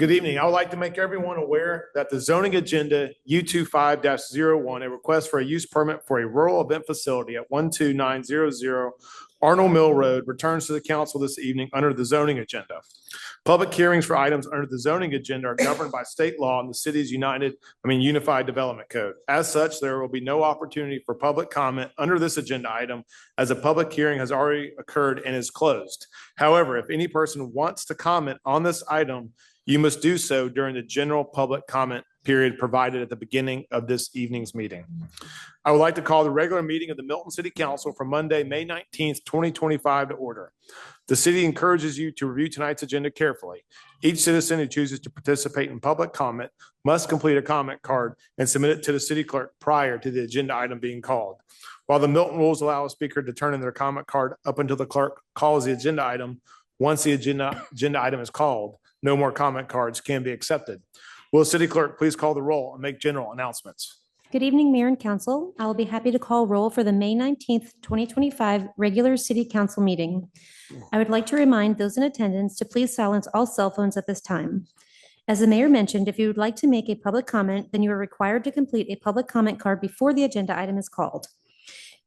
Good evening. I would like to make everyone aware that the zoning agenda U25-01, a request for a use permit for a rural event facility at 12900 Arnold Mill Road, returns to the council this evening under the zoning agenda. Public hearings for items under the zoning agenda are governed by state law and the city's Unified Development Code. As such, there will be no opportunity for public comment under this agenda item as a public hearing has already occurred and is closed. However, if any person wants to comment on this item, you must do so during the general public comment period provided at the beginning of this evening's meeting. I would like to call the regular meeting of the Milton City Council for Monday, May 19th, 2025 to order. The city encourages you to review tonight's agenda carefully. Each citizen who chooses to participate in public comment must complete a comment card and submit it to the city clerk prior to the agenda item being called. While the Milton rules allow a speaker to turn in their comment card up until the clerk calls the agenda item, once the agenda item is called, no more comment cards can be accepted. Will the city clerk please call the roll and make general announcements? Good evening, Mayor and Council. I will be happy to call roll for the May 19th, 2025 regular City Council meeting. I would like to remind those in attendance to please silence all cell phones at this time. As the mayor mentioned, if you would like to make a public comment, then you are required to complete a public comment card before the agenda item is called.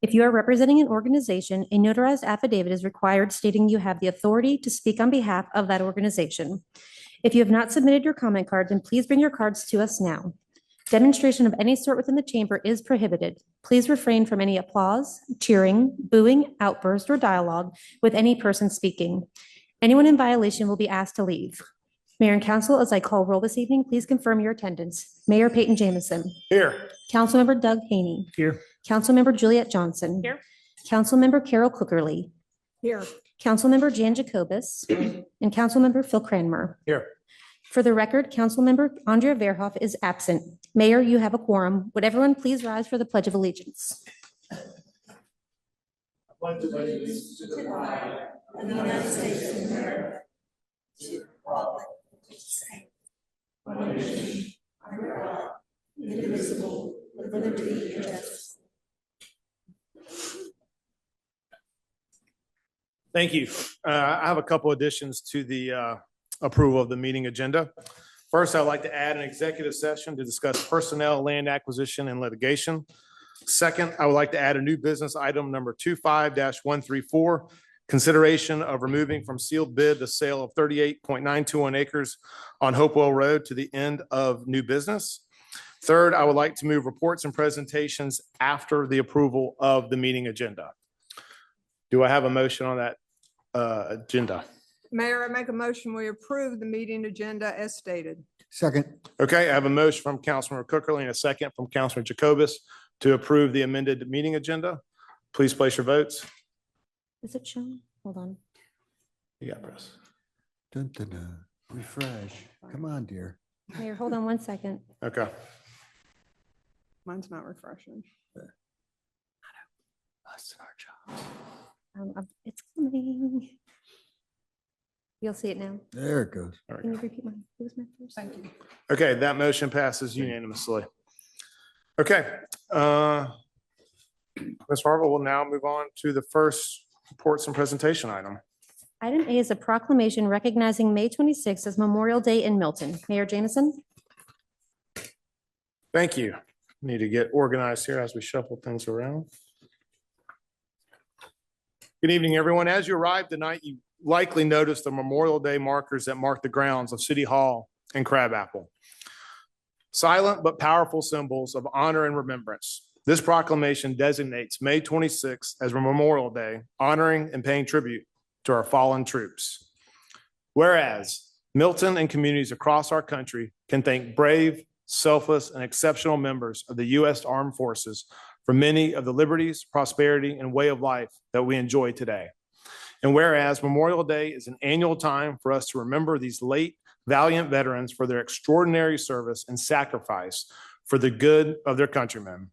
If you are representing an organization, a notarized affidavit is required stating you have the authority to speak on behalf of that organization. If you have not submitted your comment card, then please bring your cards to us now. Demonstration of any sort within the chamber is prohibited. Please refrain from any applause, cheering, booing, outburst, or dialogue with any person speaking. Anyone in violation will be asked to leave. Mayor and Council, as I call roll this evening, please confirm your attendance. Mayor Peyton Jamison. Here. Councilmember Doug Haney. Here. Councilmember Juliette Johnson. Here. Councilmember Carol Cookerly. Here. Councilmember Jan Jacobus. And Councilmember Phil Cranmer. Here. For the record, Councilmember Andrea Verhoff is absent. Mayor, you have a quorum. Would everyone please rise for the Pledge of Allegiance? I pledge allegiance to the flag of the United States of America, to the republic which stands one nation under God, indivisible, with liberty and justice. Thank you. I have a couple additions to the approval of the meeting agenda. First, I'd like to add an executive session to discuss personnel, land acquisition, and litigation. Second, I would like to add a new business item number 25-134, consideration of removing from sealed bid the sale of 38.921 acres on Hopewell Road to the end of new business. Third, I would like to move reports and presentations after the approval of the meeting agenda. Do I have a motion on that agenda? Mayor, I make a motion, we approve the meeting agenda as stated. Second. Okay, I have a motion from Councilmember Cookerly and a second from Councilmember Jacobus to approve the amended meeting agenda. Please place your votes. Is it shown? Hold on. You got press. Dun, dun, dun. Refresh. Come on, dear. Mayor, hold on one second. Okay. Mine's not refreshing. Us and our job. It's coming. You'll see it now. There it goes. All right. Can you repeat mine? Who was my first? Thank you. Okay, that motion passes unanimously. Okay. Ms. Harville will now move on to the first reports and presentation item. Item A is a proclamation recognizing May 26th as Memorial Day in Milton. Mayor Jamison. Thank you. Need to get organized here as we shuffle things around. Good evening, everyone. As you arrived tonight, you likely noticed the Memorial Day markers that mark the grounds of City Hall and Crabapple. Silent but powerful symbols of honor and remembrance. This proclamation designates May 26th as Memorial Day, honoring and paying tribute to our fallen troops. Whereas Milton and communities across our country can thank brave, selfless, and exceptional members of the U.S. Armed Forces for many of the liberties, prosperity, and way of life that we enjoy today. And whereas Memorial Day is an annual time for us to remember these late valiant veterans for their extraordinary service and sacrifice for the good of their countrymen.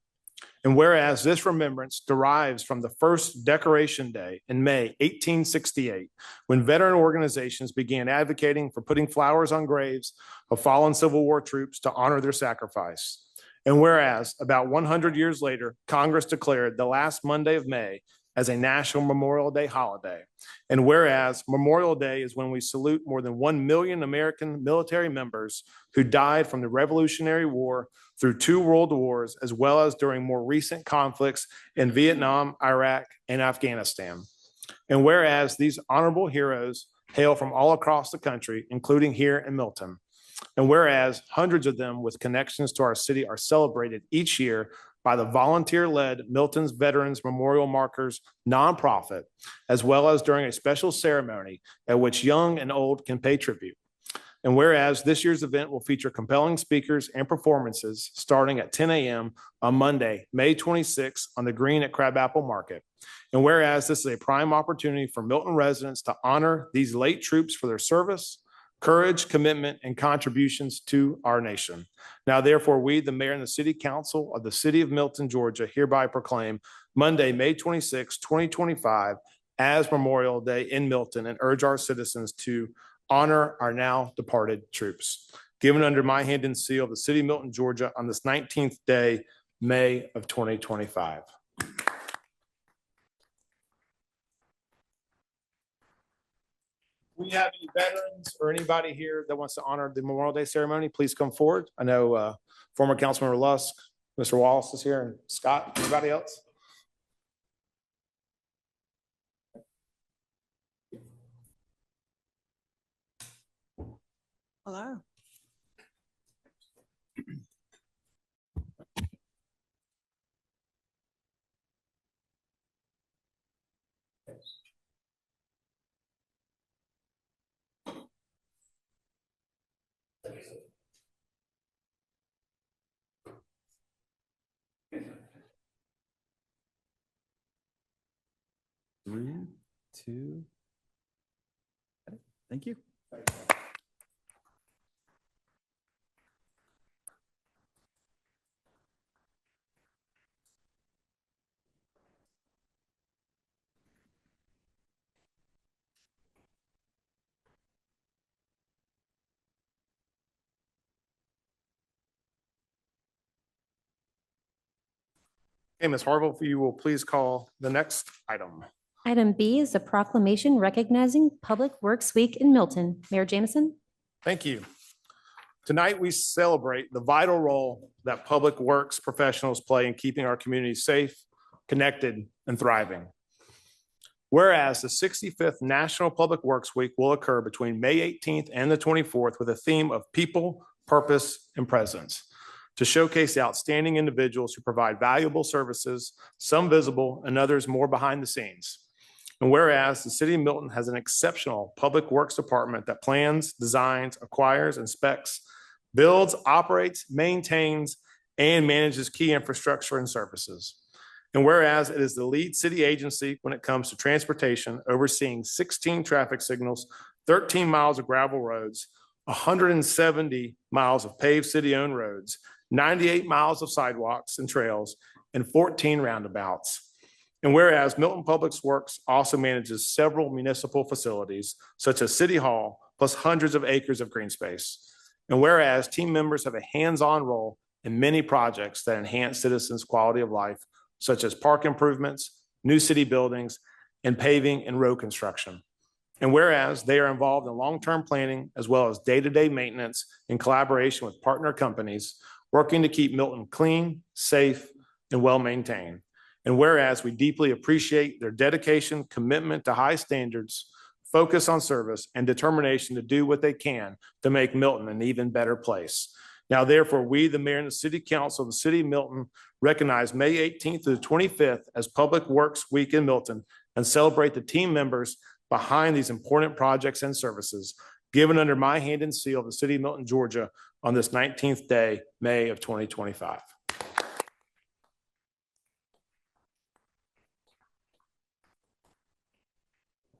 And whereas this remembrance derives from the first Decoration Day in May 1868, when veteran organizations began advocating for putting flowers on graves of fallen Civil War troops to honor their sacrifice. And whereas about 100 years later, Congress declared the last Monday of May as a National Memorial Day holiday. And whereas Memorial Day is when we salute more than 1 million American military members who died from the Revolutionary War through 2 world wars, as well as during more recent conflicts in Vietnam, Iraq, and Afghanistan. And whereas these honorable heroes hail from all across the country, including here in Milton. And whereas hundreds of them with connections to our city are celebrated each year by the volunteer-led Milton's Veterans Memorial Markers nonprofit, as well as during a special ceremony at which young and old can pay tribute. And whereas this year's event will feature compelling speakers and performances starting at 10 a.m. on Monday, May 26th on the green at Crabapple Market. And whereas this is a prime opportunity for Milton residents to honor these late troops for their service, courage, commitment, and contributions to our nation. Now, therefore, we, the mayor and the city council of the city of Milton, Georgia, hereby proclaim Monday, May 26, 2025, as Memorial Day in Milton and urge our citizens to honor our now departed troops. Given under my hand and seal of the city of Milton, Georgia on this 19th day, May of 2025. We have any veterans or anybody here that wants to honor the Memorial Day ceremony, please come forward. I know former Councilmember Lusk, Mr. Wallace is here, and Scott, anybody else? Hello. Three, two. Thank you. Okay, Ms. Harville, if you will please call the next item. Item B is a proclamation recognizing Public Works Week in Milton. Mayor Jameson. Thank you. Tonight, we celebrate the vital role that public works professionals play in keeping our community safe, connected, and thriving. Whereas the 65th National Public Works Week will occur between May 18th and the 24th with a theme of people, purpose, and presence to showcase the outstanding individuals who provide valuable services, some visible and others more behind the scenes. And whereas the city of Milton has an exceptional public works department that plans, designs, acquires, inspects, builds, operates, maintains, and manages key infrastructure and services. And whereas it is the lead city agency when it comes to transportation, overseeing 16 traffic signals, 13 miles of gravel roads, 170 miles of paved city-owned roads, 98 miles of sidewalks and trails, and 14 roundabouts. And whereas Milton Public Works also manages several municipal facilities, such as City Hall, plus hundreds of acres of green space. And whereas team members have a hands-on role in many projects that enhance citizens' quality of life, such as park improvements, new city buildings, and paving and road construction. And whereas they are involved in long-term planning as well as day-to-day maintenance in collaboration with partner companies, working to keep Milton clean, safe, and well-maintained. And whereas we deeply appreciate their dedication, commitment to high standards, focus on service, and determination to do what they can to make Milton an even better place. Now, therefore, we, the mayor and the city council of the city of Milton, recognize May 18th to the 25th as Public Works Week in Milton and celebrate the team members behind these important projects and services given under my hand and seal of the city of Milton, Georgia on this 19th day, May of 2025.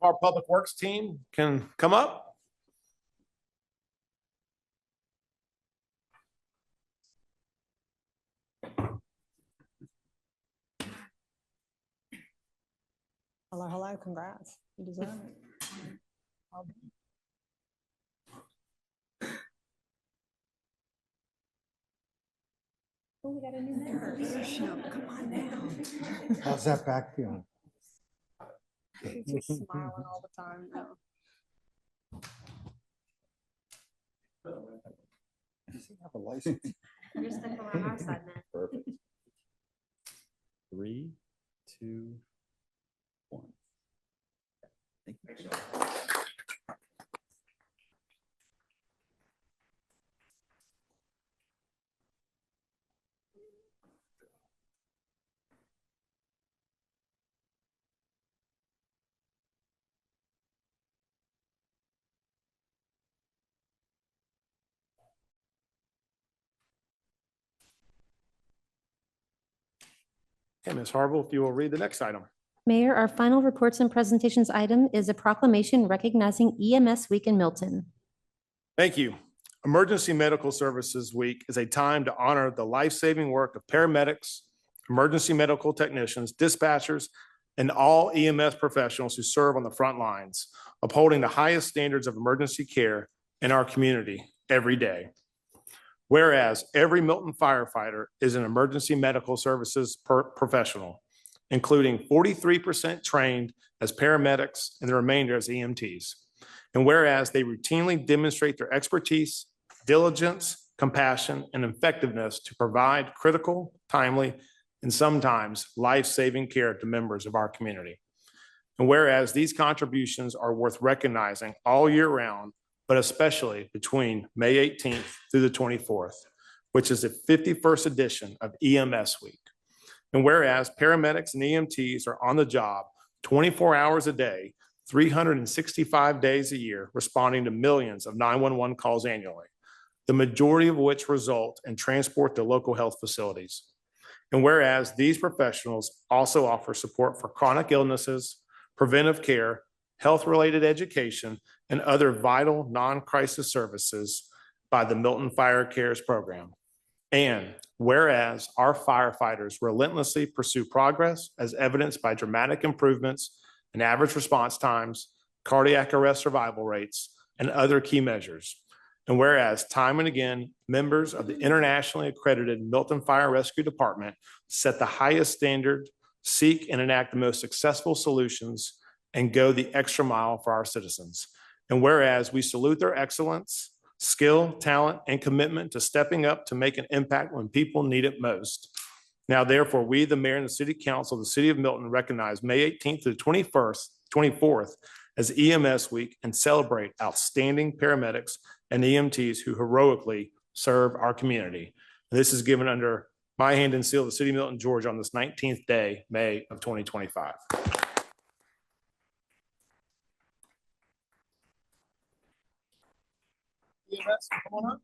Our Public Works team can come up. Hello, hello, congrats. You deserve it. Oh, we got a new member. Come on now. How's that back feeling? He's just smiling all the time now. Does he have a license? You're stuck around our side, man. Perfect. 3, 2, 1. Thank you. Okay, Ms. Harville, if you will read the next item. Mayor, our final reports and presentations item is a proclamation recognizing EMS Week in Milton. Thank you. Emergency Medical Services Week is a time to honor the life-saving work of paramedics, emergency medical technicians, dispatchers, and all EMS professionals who serve on the front lines, upholding the highest standards of emergency care in our community every day. Whereas every Milton firefighter is an emergency medical services professional, including 43% trained as paramedics and the remainder as EMTs. And whereas they routinely demonstrate their expertise, diligence, compassion, and effectiveness to provide critical, timely, and sometimes life-saving care to members of our community. And whereas these contributions are worth recognizing all year round, but especially between May 18th through the 24th, which is the 51st edition of EMS Week. And whereas paramedics and EMTs are on the job 24 hours a day, 365 days a year, responding to millions of 911 calls annually, the majority of which result in transport to local health facilities. And whereas these professionals also offer support for chronic illnesses, preventive care, health-related education, and other vital non-crisis services by the Milton Fire Cares program. And whereas our firefighters relentlessly pursue progress as evidenced by dramatic improvements in average response times, cardiac arrest survival rates, and other key measures. And whereas time and again, members of the internationally accredited Milton Fire Rescue Department set the highest standard, seek and enact the most successful solutions, and go the extra mile for our citizens. And whereas we salute their excellence, skill, talent, and commitment to stepping up to make an impact when people need it most. Now, therefore, we, the mayor and the city council of the city of Milton, recognize May 18th to the 24th as EMS Week and celebrate outstanding paramedics and EMTs who heroically serve our community. And this is given under my hand and seal of the city of Milton, Georgia on this 19th day, May of 2025. EMS, come on up.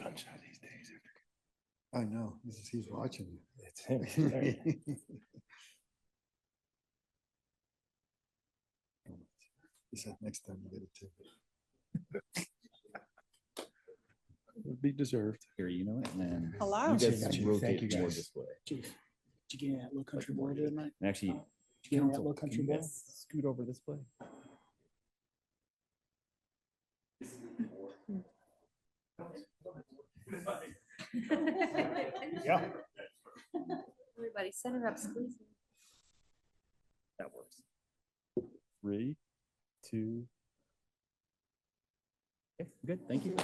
Gunshot these days. I know, he's watching you. It's him. He said next time you get a ticket. Would be deserved. Here, you know it, and then. Hello. You guys Thank you, rotate more guys. this way. Chief, did you get that Low Country Boy tonight? And actually, Did you get that council, Low can Country you Boy? guys scoot over this way? Yeah. Everybody set it up, squeeze it. That works. 3, 2. Okay, good, thank you.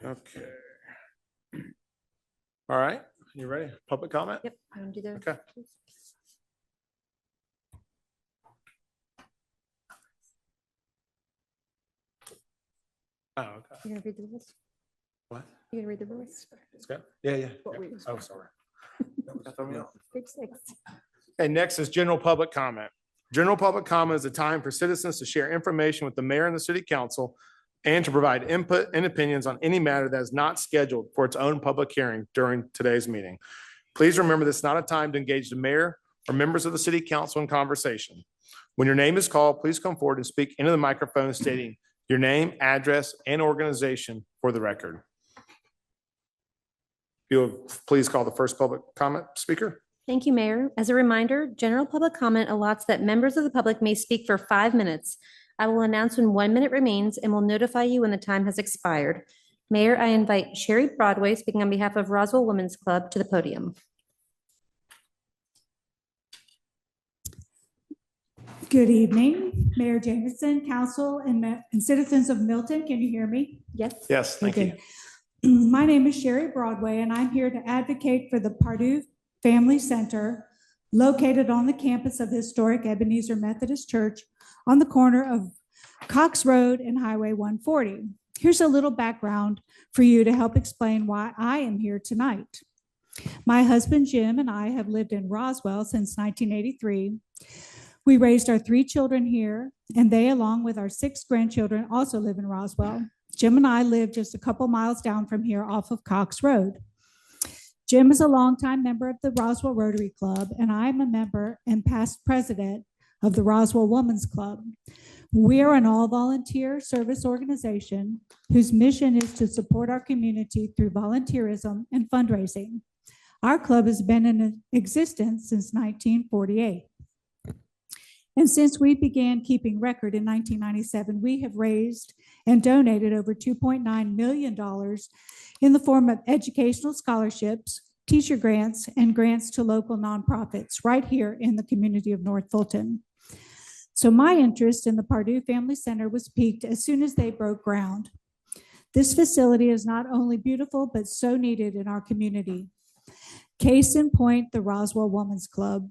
Okay. All right, you ready? Public comment? Yep, I want to do the. Okay. Oh, okay. You gonna read the rules? What? You gonna read the rules? It's good? Yeah, yeah. What yeah. we- Oh, sorry. That threw me off. Page 6. Okay, next is general public comment. General public comment is a time for citizens to share information with the mayor and the city council and to provide input and opinions on any matter that is not scheduled for its own public hearing during today's meeting. Please remember this is not a time to engage the mayor or members of the city council in conversation. When your name is called, please come forward and speak into the microphone stating your name, address, and organization for the record. You'll please call the first public comment speaker. Thank you, Mayor. As a reminder, general public comment allots that members of the public may speak for 5 minutes. I will announce when 1 minute remains and will notify you when the time has expired. Mayor, I invite Sherry Broadway, speaking on behalf of Roswell Women's Club, to the podium. Good evening, Mayor Jameson, council, and citizens of Milton. Can you hear me? Yes? Yes, thank you. Okay. My name is Sherry Broadway, and I'm here to advocate for the Pardue Family Center located on the campus of the historic Ebenezer Methodist Church on the corner of Cox Road and Highway 140. Here's a little background for you to help explain why I am here tonight. My husband, Jim, and I have lived in Roswell since 1983. We raised our 3 children here, and they, along with our 6 grandchildren, also live in Roswell. Jim and I live just a couple miles down from here off of Cox Road. Jim is a longtime member of the Roswell Rotary Club, and I'm a member and past president of the Roswell Women's Club. We are an all-volunteer service organization whose mission is to support our community through volunteerism and fundraising. Our club has been in existence since 1948. And since we began keeping record in 1997, we have raised and donated over $2.9 million in the form of educational scholarships, teacher grants, and grants to local nonprofits right here in the community of North Fulton. So my interest in the Pardue Family Center was piqued as soon as they broke ground. This facility is not only beautiful, but so needed in our community. Case in point, the Roswell Women's Club.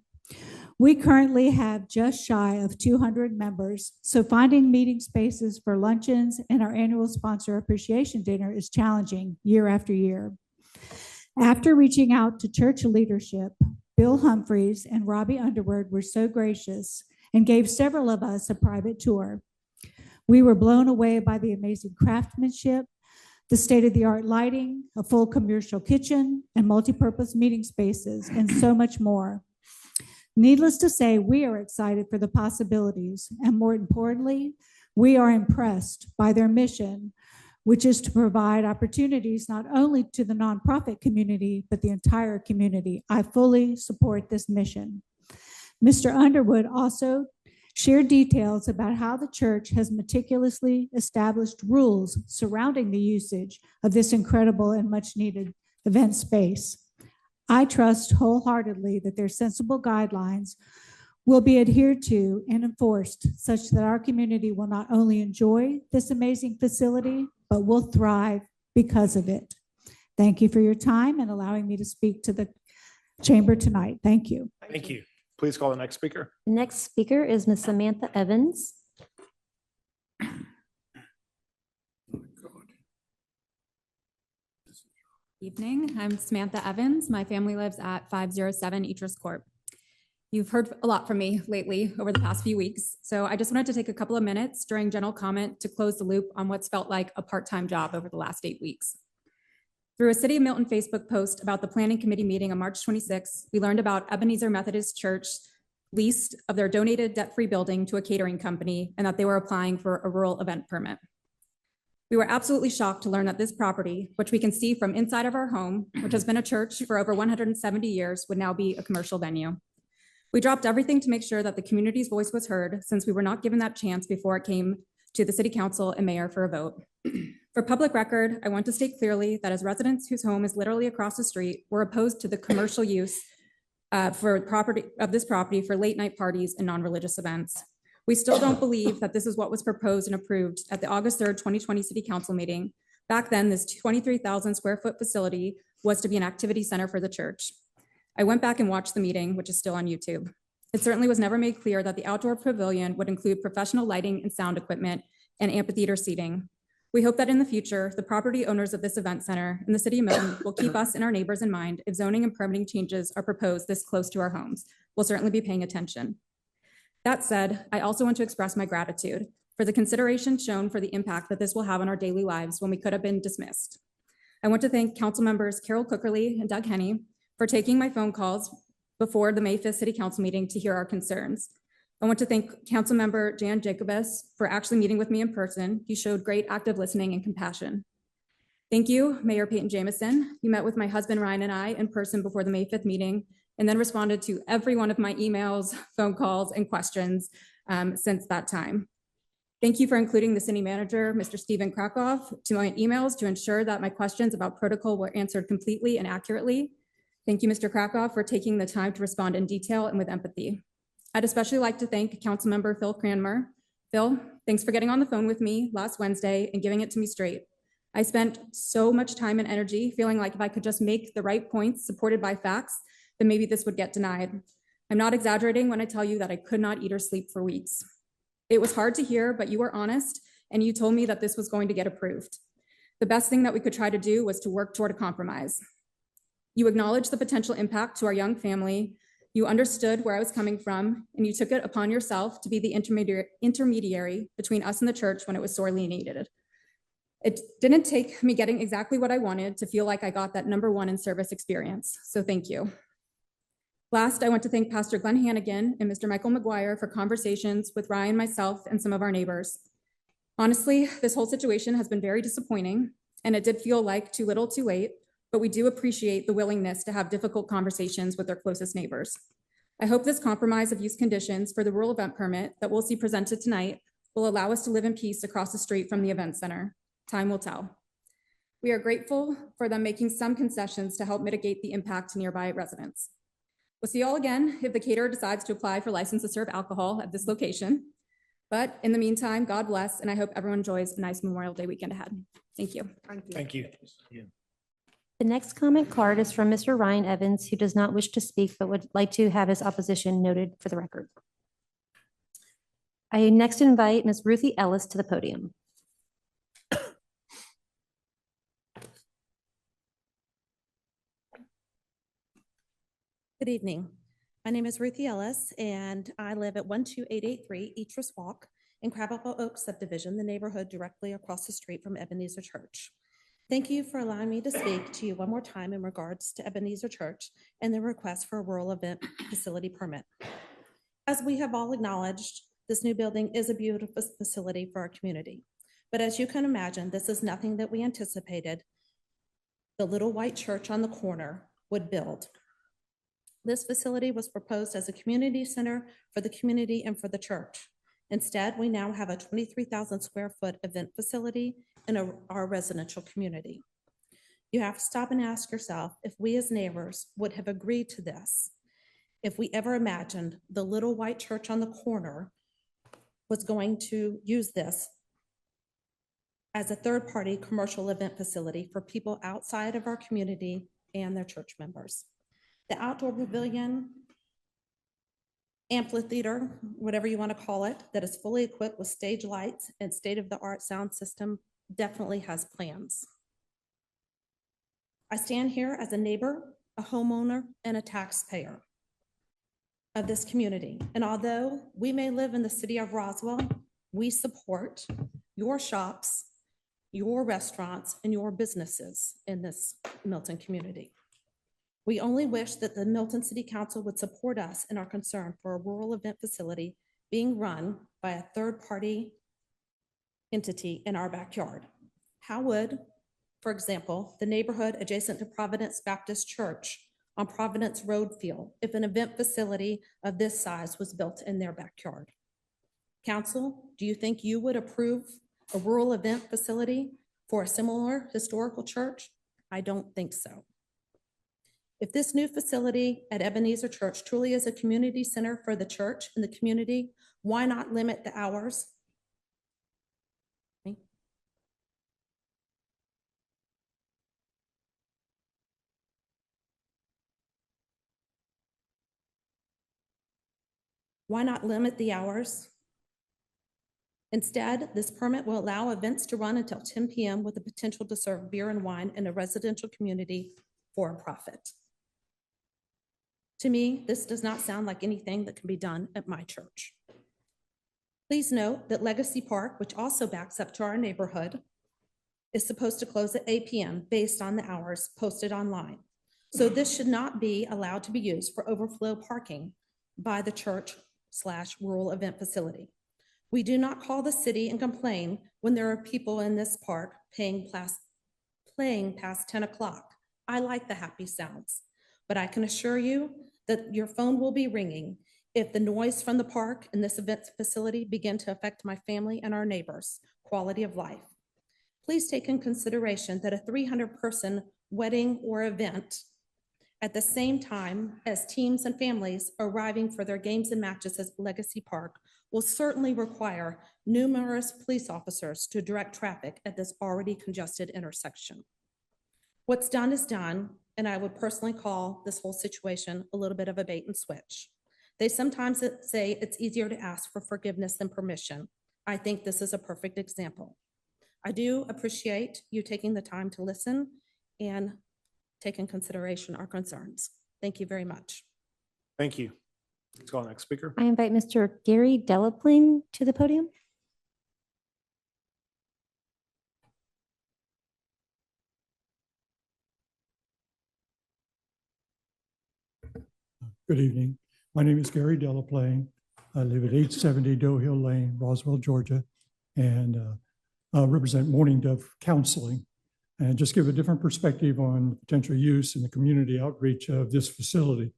We currently have just shy of 200 members, so finding meeting spaces for luncheons and our annual sponsor appreciation dinner is challenging year after year. After reaching out to church leadership, Bill Humphreys and Robbie Underwood were so gracious and gave several of us a private tour. We were blown away by the amazing craftsmanship, the state-of-the-art lighting, a full commercial kitchen, and multi-purpose meeting spaces, and so much more. Needless to say, we are excited for the possibilities, and more importantly, we are impressed by their mission, which is to provide opportunities not only to the nonprofit community, but the entire community. I fully support this mission. Mr. Underwood also shared details about how the church has meticulously established rules surrounding the usage of this incredible and much-needed event space. I trust wholeheartedly that their sensible guidelines will be adhered to and enforced such that our community will not only enjoy this amazing facility, but will thrive because of it. Thank you for your time and allowing me to speak to the chamber tonight. Thank you. Thank you. Please call the next speaker. Next speaker is Ms. Samantha Evans. Evening, I'm Samantha Evans. My family lives at 507 Etris Court. You've heard a lot from me lately over the past few weeks, so I just wanted to take a couple of minutes during general comment to close the loop on what's felt like a part-time job over the last 8 weeks. Through a City of Milton Facebook post about the Planning Committee meeting on March 26, we learned about Ebenezer Methodist Church lease of their donated debt-free building to a catering company and that they were applying for a rural event permit. We were absolutely shocked to learn that this property, which we can see from inside of our home, which has been a church for over 170 years, would now be a commercial venue. We dropped everything to make sure that the community's voice was heard, since we were not given that chance before it came to the city council and mayor for a vote. For public record, I want to state clearly that as residents whose home is literally across the street, we're opposed to the commercial use of this property for late night parties and non-religious events. We still don't believe that this is what was proposed and approved at the August 3rd, 2020 City Council meeting. Back then, this 23,000 square foot facility was to be an activity center for the church. I went back and watched the meeting, which is still on YouTube. It certainly was never made clear that the outdoor pavilion would include professional lighting and sound equipment and amphitheater seating. We hope that in the future, the property owners of this event center and the city of Milton will keep us and our neighbors in mind if zoning and permitting changes are proposed this close to our homes. We'll certainly be paying attention. That said, I also want to express my gratitude for the consideration shown for the impact that this will have on our daily lives when we could have been dismissed. I want to thank council members Carol Cookerly and Doug Henney for taking my phone calls before the May 5th City Council meeting to hear our concerns. I want to thank Councilmember Jan Jacobus for actually meeting with me in person. He showed great active listening and compassion. Thank you, Mayor Peyton Jamison. You met with my husband Ryan and I in person before the May 5th meeting and then responded to every one of my emails, phone calls, and questions since that time. Thank you for including the city manager, Mr. Stephen Krakoff, to my emails to ensure that my questions about protocol were answered completely and accurately. Thank you, Mr. Krakoff, for taking the time to respond in detail and with empathy. I'd especially like to thank Councilmember Phil Cranmer. Phil, thanks for getting on the phone with me last Wednesday and giving it to me straight. I spent so much time and energy feeling like if I could just make the right points supported by facts, then maybe this would get denied. I'm not exaggerating when I tell you that I could not eat or sleep for weeks. It was hard to hear, but you were honest and you told me that this was going to get approved. The best thing that we could try to do was to work toward a compromise. You acknowledged the potential impact to our young family. You understood where I was coming from, and you took it upon yourself to be the intermediary between us and the church when it was sorely needed. It didn't take me getting exactly what I wanted to feel like I got that #1 in service experience, so thank you. Last, I want to thank Pastor Glenn Hannigan and Mr. Michael McGuire for conversations with Ryan, myself, and some of our neighbors. Honestly, this whole situation has been very disappointing, and it did feel like too little too late, but we do appreciate the willingness to have difficult conversations with our closest neighbors. I hope this compromise of use conditions for the rural event permit that we'll see presented tonight will allow us to live in peace across the street from the event center. Time will tell. We are grateful for them making some concessions to help mitigate the impact to nearby residents. We'll see you all again if the caterer decides to apply for license to serve alcohol at this location. But in the meantime, God bless, and I hope everyone enjoys a nice Memorial Day weekend ahead. Thank you. Thank you. The next comment card is from Mr. Ryan Evans, who does not wish to speak but would like to have his opposition noted for the record. I next invite Ms. Ruthie Ellis to the podium. Good evening. My name is Ruthie Ellis, and I live at 12883 Eatrice Walk in Crabapple Oak subdivision, the neighborhood directly across the street from Ebenezer Church. Thank you for allowing me to speak to you one more time in regards to Ebenezer Church and the request for a rural event facility permit. As we have all acknowledged, this new building is a beautiful facility for our community. But as you can imagine, this is nothing that we anticipated the little white church on the corner would build. This facility was proposed as a community center for the community and for the church. Instead, we now have a 23,000 square foot event facility in our residential community. You have to stop and ask yourself if we as neighbors would have agreed to this, if we ever imagined the little white church on the corner was going to use this as a third-party commercial event facility for people outside of our community and their church members. The outdoor pavilion, amphitheater, whatever you want to call it, that is fully equipped with stage lights and state-of-the-art sound system definitely has plans. I stand here as a neighbor, a homeowner, and a taxpayer of this community. And although we may live in the city of Roswell, we support your shops, your restaurants, and your businesses in this Milton community. We only wish that the Milton City Council would support us in our concern for a rural event facility being run by a third-party entity in our backyard. How would, for example, the neighborhood adjacent to Providence Baptist Church on Providence Road feel if an event facility of this size was built in their backyard? Council, do you think you would approve a rural event facility for a similar historical church? I don't think so. If this new facility at Ebenezer Church truly is a community center for the church and the community, why not limit the hours? Why not limit the hours Instead, this permit will allow events to run until 10 p.m. with the potential to serve beer and wine in a residential community for a profit. To me, this does not sound like anything that can be done at my church. Please note that Legacy Park, which also backs up to our neighborhood, is supposed to close at 8 p.m. based on the hours posted online. So this should not be allowed to be used for overflow parking by the church/rural event facility. We do not call the city and complain when there are people in this park playing past 10 o'clock. I like the happy sounds, but I can assure you that your phone will be ringing if the noise from the park and this event facility begin to affect my family and our neighbors' quality of life. Please take in consideration that a 300-person wedding or event at the same time as teams and families arriving for their games and matches at Legacy Park will certainly require numerous police officers to direct traffic at this already congested intersection. What's done is done, and I would personally call this whole situation a little bit of a bait and switch. They sometimes say it's easier to ask for forgiveness than permission. I think this is a perfect example. I do appreciate you taking the time to listen and take in consideration our concerns. Thank you very much. Thank you. Let's go on next speaker. I invite Mr. Gary Delaplane to the podium. Good evening. My name is Gary Delaplane. I live at 870 Doe Hill Lane, Roswell, Georgia, and represent Morning Dove Counseling, and just give a different perspective on potential use and the community outreach of this facility.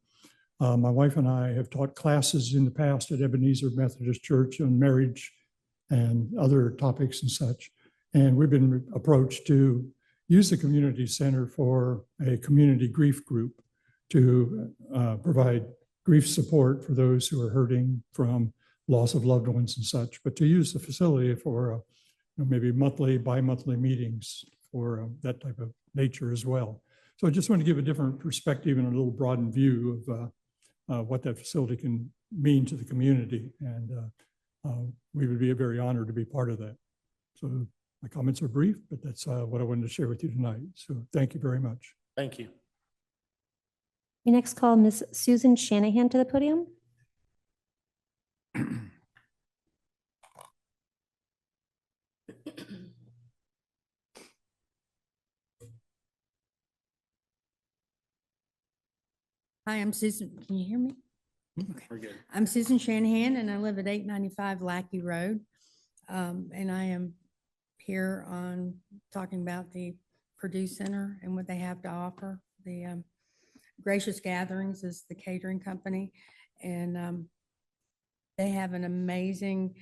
My wife and I have taught classes in the past at Ebenezer Methodist Church on marriage and other topics and such. And we've been approached to use the community center for a community grief group to provide grief support for those who are hurting from loss of loved ones and such, but to use the facility for maybe monthly, bi-monthly meetings for that type of nature as well. So I just want to give a different perspective and a little broadened view of what that facility can mean to the community. And we would be very honored to be part of that. So my comments are brief, but that's what I wanted to share with you tonight. So thank you very much. Thank you. We next call Ms. Susan Shanahan to the podium. Hi, I'm Susan. Can you hear me? Okay. We're good. I'm Susan Shanahan and I live at 895 Lackey Road. And I am here on talking about the Purdue Center and what they have to offer. The Gracious Gatherings is the catering company, and they have an amazing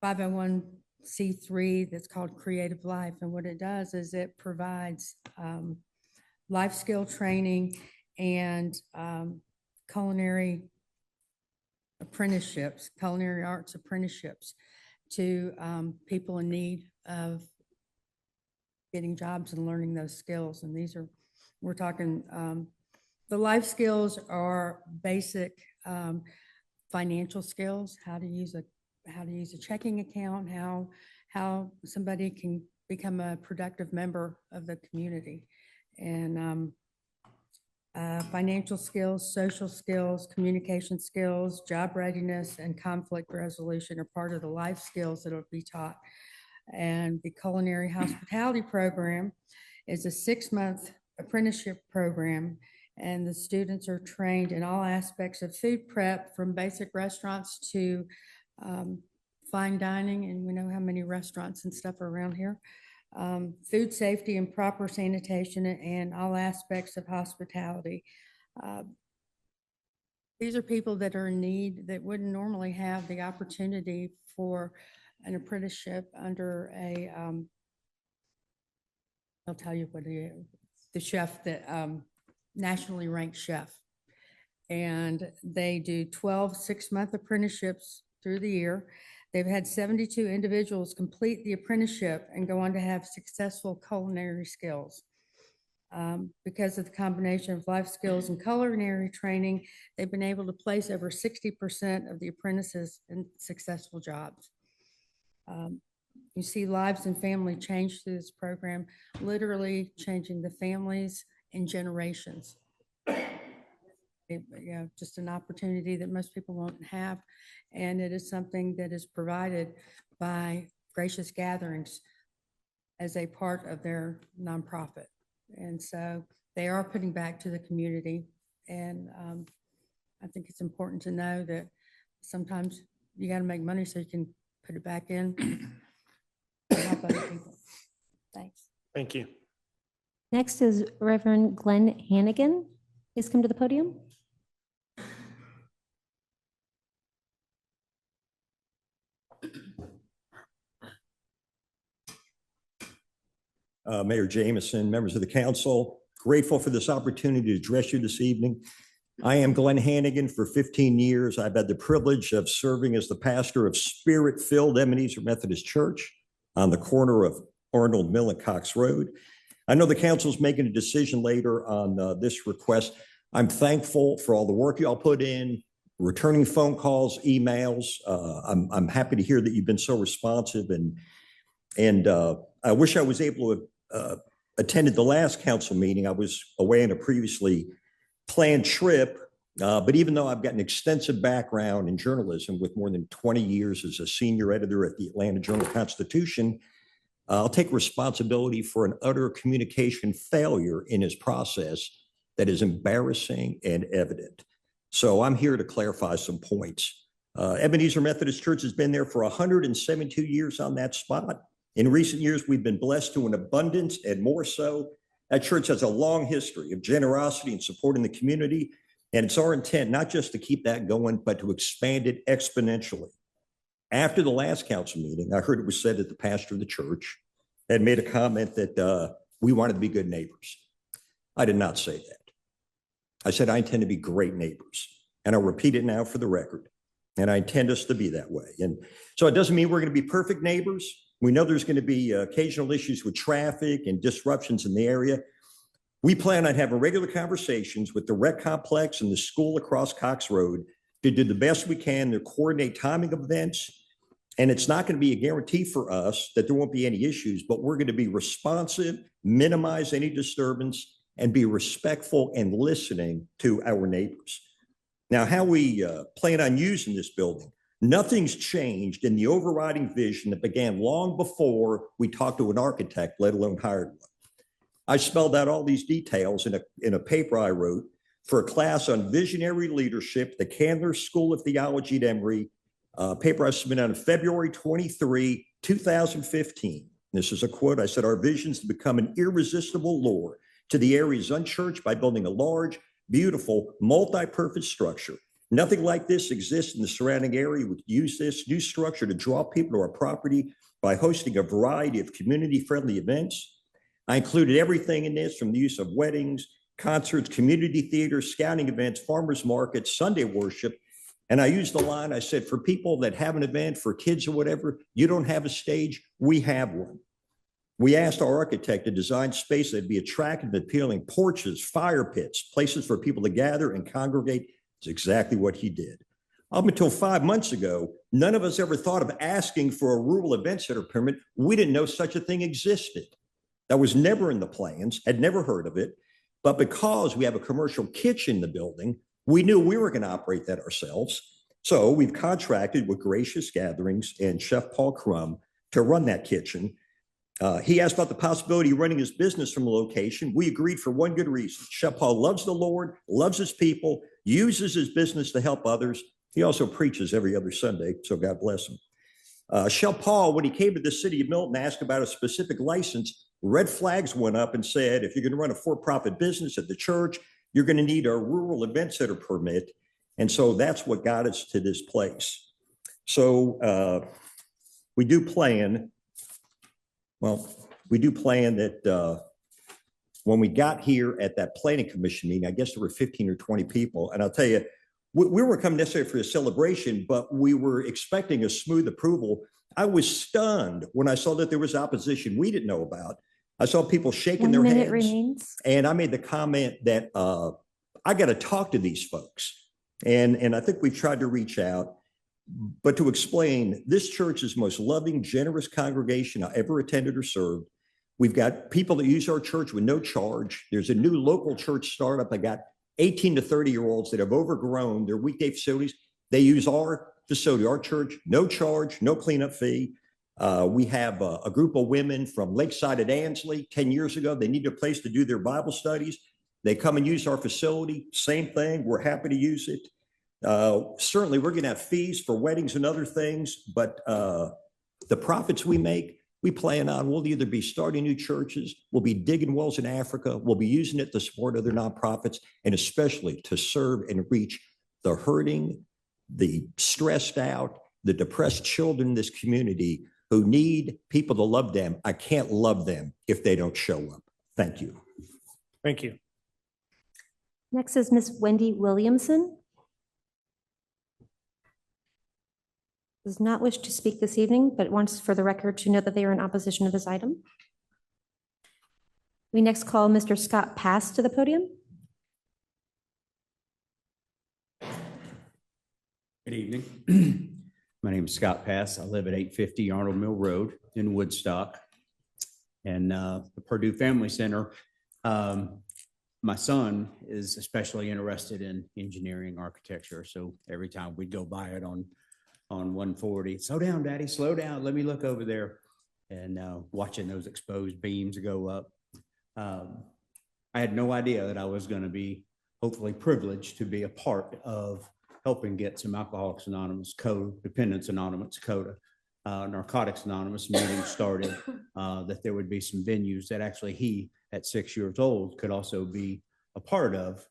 501c3 that's called Creative Life. And what it does is it provides life skill training and culinary apprenticeships, culinary arts apprenticeships to people in need of getting jobs and learning those skills. And these are, we're talking, the life skills are basic financial skills, how to use a checking account, how somebody can become a productive member of the community. And financial skills, social skills, communication skills, job readiness, and conflict resolution are part of the life skills that will be taught. And the culinary hospitality program is a 6-month apprenticeship program, and the students are trained in all aspects of food prep, from basic restaurants to fine dining, and we know how many restaurants and stuff are around here. Food safety and proper sanitation, and all aspects of hospitality. These are people that are in need that wouldn't normally have the opportunity for an apprenticeship under a, I'll tell you what the chef, that nationally ranked chef. And they do 12 6-month apprenticeships through the year. They've had 72 individuals complete the apprenticeship and go on to have successful culinary skills. Because of the combination of life skills and culinary training, they've been able to place over 60% of the apprentices in successful jobs. You see lives and family change through this program, literally changing the families in generations. Just an opportunity that most people won't have. And it is something that is provided by Gracious Gatherings as a part of their nonprofit. And so they are putting back to the community. And I think it's important to know that sometimes you got to make money so you can put it back in to help other people. Thanks. Thank you. Next is Reverend Glenn Hannigan. Please come to the podium. Mayor Jameson, members of the council, grateful for this opportunity to address you this evening. I am Glenn Hannigan. For 15 years, I've had the privilege of serving as the pastor of Spirit-filled Ebenezer Methodist Church on the corner of Arnold Mill and Cox Road. I know the council's making a decision later on this request. I'm thankful for all the work y'all put in, returning phone calls, emails. I'm happy to hear that you've been so responsive, and I wish I was able to attended the last council meeting. I was away on a previously planned trip, but even though I've got an extensive background in journalism with more than 20 years as a senior editor at the Atlanta Journal-Constitution, I'll take responsibility for an utter communication failure in his process that is embarrassing and evident. So I'm here to clarify some points. Ebenezer Methodist Church has been there for 172 years on that spot. In recent years, we've been blessed to an abundance, and more so. That church has a long history of generosity and supporting the community, and it's our intent not just to keep that going, but to expand it exponentially. After the last council meeting, I heard it was said that the pastor of the church had made a comment that we wanted to be good neighbors. I did not say that. I said I intend to be great neighbors, and I'll repeat it now for the record, and I intend us to be that way. And so it doesn't mean we're going to be perfect neighbors. We know there's going to be occasional issues with traffic and disruptions in the area. We plan on having regular conversations with the rec complex and the school across Cox Road to do the best we can to coordinate timing of events. And it's not going to be a guarantee for us that there won't be any issues, but we're going to be responsive, minimize any disturbance, and be respectful and listening to our neighbors. Now, how we plan on using this building. Nothing's changed in the overriding vision that began long before we talked to an architect, let alone hired one. I spelled out all these details in a paper I wrote for a class on visionary leadership, the Candler School of Theology at Emory, paper I submitted on February 23, 2015. This is a quote. I said, our vision is to become an irresistible lure to the area's unchurched by building a large, beautiful, multi-purpose structure. Nothing like this exists in the surrounding area. We use this new structure to draw people to our property by hosting a variety of community-friendly events. I included everything in this, from the use of weddings, concerts, community theater, scouting events, farmers markets, Sunday worship. And I used the line, I said, for people that have an event, for kids or whatever, you don't have a stage, we have one. We asked our architect to design space that'd be attractive and appealing: porches, fire pits, places for people to gather and congregate. It's exactly what he did. Up until 5 months ago, none of us ever thought of asking for a rural event center permit. We didn't know such a thing existed. That was never in the plans, had never heard of it. But because we have a commercial kitchen in the building, we knew we were going to operate that ourselves. So we've contracted with Gracious Gatherings and Chef Paul Crum to run that kitchen. He asked about the possibility of running his business from a location. We agreed for one good reason. Chef Paul loves the Lord, loves his people, uses his business to help others. He also preaches every other Sunday, so God bless him. Chef Paul, when he came to the city of Milton, asked about a specific license. Red flags went up and said, if you're going to run a for-profit business at the church, you're going to need a rural event center permit. And so that's what got us to this place. So we do plan that when we got here at that planning commission meeting, I guess there were 15 or 20 people. And I'll tell you, we weren't coming necessarily for a celebration, but we were expecting a smooth approval. I was stunned when I saw that there was opposition we didn't know about. I saw people shaking 1 their minute heads. remains. And I made the comment that I got to talk to these folks. And I think we've tried to reach out. But to explain, this church is the most loving, generous congregation I ever attended or served. We've got people that use our church with no charge. There's a new local church startup. I got 18 to 30-year-olds that have overgrown their weekday facilities. They use our facility, our church, no charge, no cleanup fee. We have a group of women from Lakeside at Ansley. 10 years ago, they needed a place to do their Bible studies. They come and use our facility. Same thing. We're happy to use it. Certainly, we're going to have fees for weddings and other things, but the profits we make, we plan on, we'll either be starting new churches, we'll be digging wells in Africa, we'll be using it to support other nonprofits, and especially to serve and reach the hurting, the stressed out, the depressed children in this community who need people to love them. I can't love them if they don't show up. Thank you. Thank you. Next is Miss Wendy Williamson. Does not wish to speak this evening, but wants for the record to know that they are in opposition to this item. We next call Mr. Scott Pass to the podium. Good evening. My name is Scott Pass. I live at 850 Arnold Mill Road in Woodstock. And the Purdue Family Center, my son is especially interested in engineering architecture. So every time we go by it on 140, slow down, Daddy, slow down. Let me look over there. And watching those exposed beams go up. I had no idea that I was going to be hopefully privileged to be a part of helping get some Alcoholics Anonymous, Codependents Anonymous, CODA, Narcotics Anonymous meeting started, that there would be some venues that actually he, at 6 years old, could also be a part of.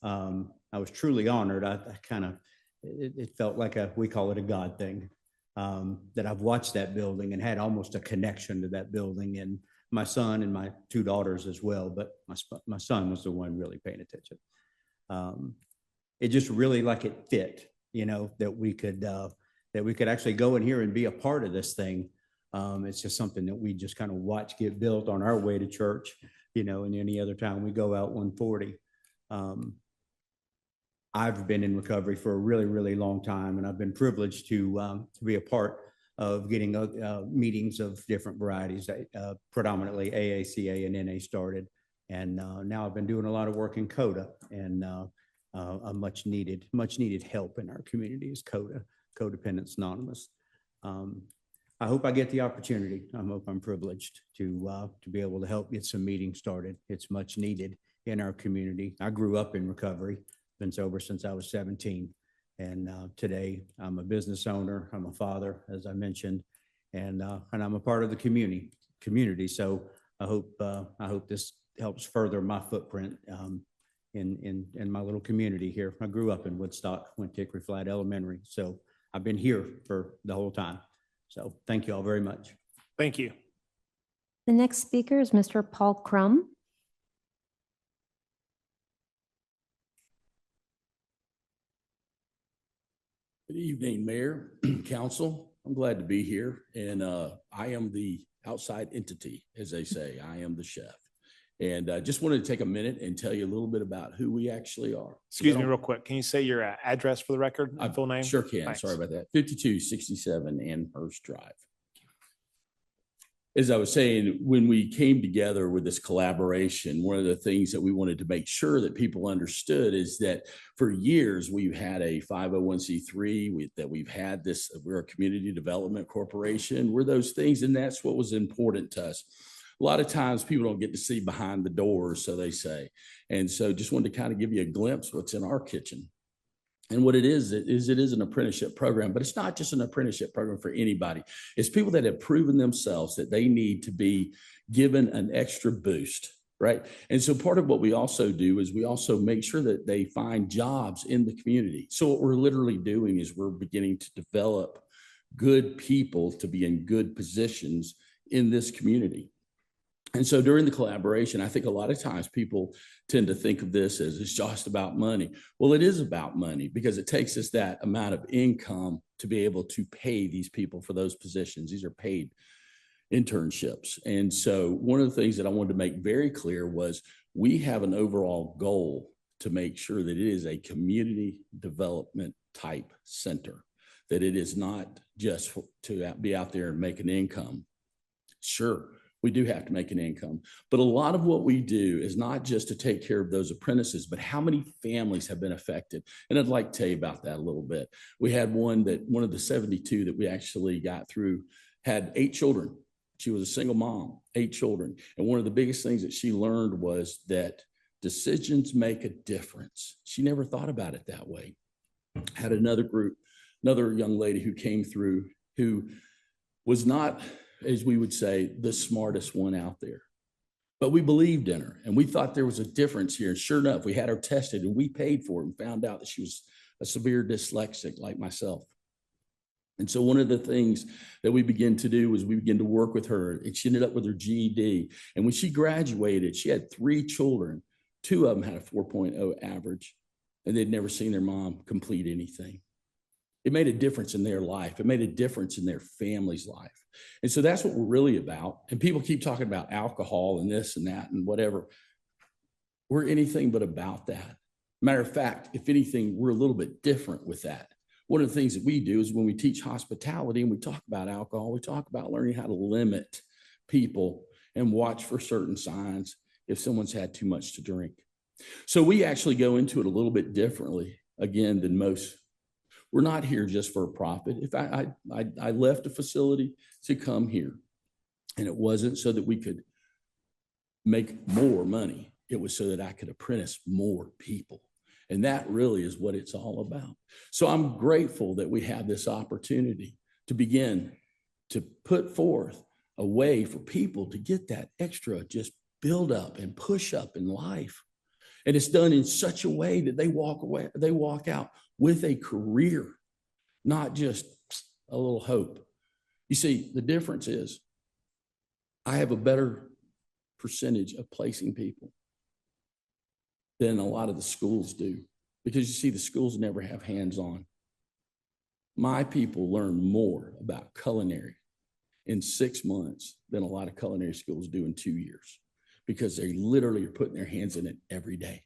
I was truly honored. It felt like we call it a God thing, that I've watched that building and had almost a connection to that building, and my son and my two daughters as well. But my son was the one really paying attention. It just really like it fit, that we could actually go in here and be a part of this thing. It's just something that we just kind of watch get built on our way to church, and any other time we go out 140. I've been in recovery for a really, really long time, and I've been privileged to be a part of getting meetings of different varieties, predominantly AACA and NA started. And now I've been doing a lot of work in CODA, and a much needed help in our community is CODA, Codependents Anonymous. I hope I get the opportunity. I hope I'm privileged to be able to help get some meetings started. It's much needed in our community. I grew up in recovery, been sober since I was 17. And today I'm a business owner. I'm a father, as I mentioned, and I'm a part of the community. So I hope this helps further my footprint in my little community here. I grew up in Woodstock, went to Hickory Flat Elementary. So I've been here for the whole time. So thank you all very much. Thank you. The next speaker is Mr. Paul Crum. Good evening, Mayor, Council. I'm glad to be here. And I am the outside entity, as they say. I am the chef. And I just wanted to take a minute and tell you a little bit about who we actually are. Excuse me real quick. Can you say your address for the record and full name? Sure can. Thanks. Sorry about that. 5267 Amherst Drive. As I was saying, when we came together with this collaboration, one of the things that we wanted to make sure that people understood is that for years we've had a 501c3, that we've had this, we're a community development corporation, we're those things, and that's what was important to us. A lot of times people don't get to see behind the doors, so they say. And so just wanted to kind of give you a glimpse what's in our kitchen. And what it is an apprenticeship program, but it's not just an apprenticeship program for anybody. It's people that have proven themselves that they need to be given an extra boost, right? And so part of what we also do is we also make sure that they find jobs in the community. So what we're literally doing is we're beginning to develop good people to be in good positions in this community. And so during the collaboration, I think a lot of times people tend to think of this as it's just about money. Well, it is about money because it takes us that amount of income to be able to pay these people for those positions. These are paid internships. And so one of the things that I wanted to make very clear was we have an overall goal to make sure that it is a community development type center, that it is not just to be out there and make an income. Sure, we do have to make an income, but a lot of what we do is not just to take care of those apprentices, but how many families have been affected. And I'd like to tell you about that a little bit. We had one of the 72 that we actually got through had 8 children. She was a single mom, 8 children. And one of the biggest things that she learned was that decisions make a difference. She never thought about it that way. Had another group, another young lady who came through who was not, as we would say, the smartest one out there. But we believed in her and we thought there was a difference here. And sure enough, we had her tested and we paid for it and found out that she was a severe dyslexic like myself. And so one of the things that we began to do was we began to work with her, and she ended up with her GED. And when she graduated, she had 3 children. 2 of them had a 4.0 average, and they'd never seen their mom complete anything. It made a difference in their life. It made a difference in their family's life. And so that's what we're really about. And people keep talking about alcohol and this and that and whatever. We're anything but about that. Matter of fact, if anything, we're a little bit different with that. One of the things that we do is when we teach hospitality and we talk about alcohol, we talk about learning how to limit people and watch for certain signs if someone's had too much to drink. So we actually go into it a little bit differently, again, than most. We're not here just for a profit. If I left a facility to come here, and it wasn't so that we could make more money. It was so that I could apprentice more people. And that really is what it's all about. So I'm grateful that we have this opportunity to begin to put forth a way for people to get that extra just build up and push up in life. And it's done in such a way that they walk out with a career, not just a little hope. You see, the difference is I have a better percentage of placing people than a lot of the schools do, because you see, the schools never have hands-on. My people learn more about culinary in 6 months than a lot of culinary schools do in 2 years, because they literally are putting their hands in it every day.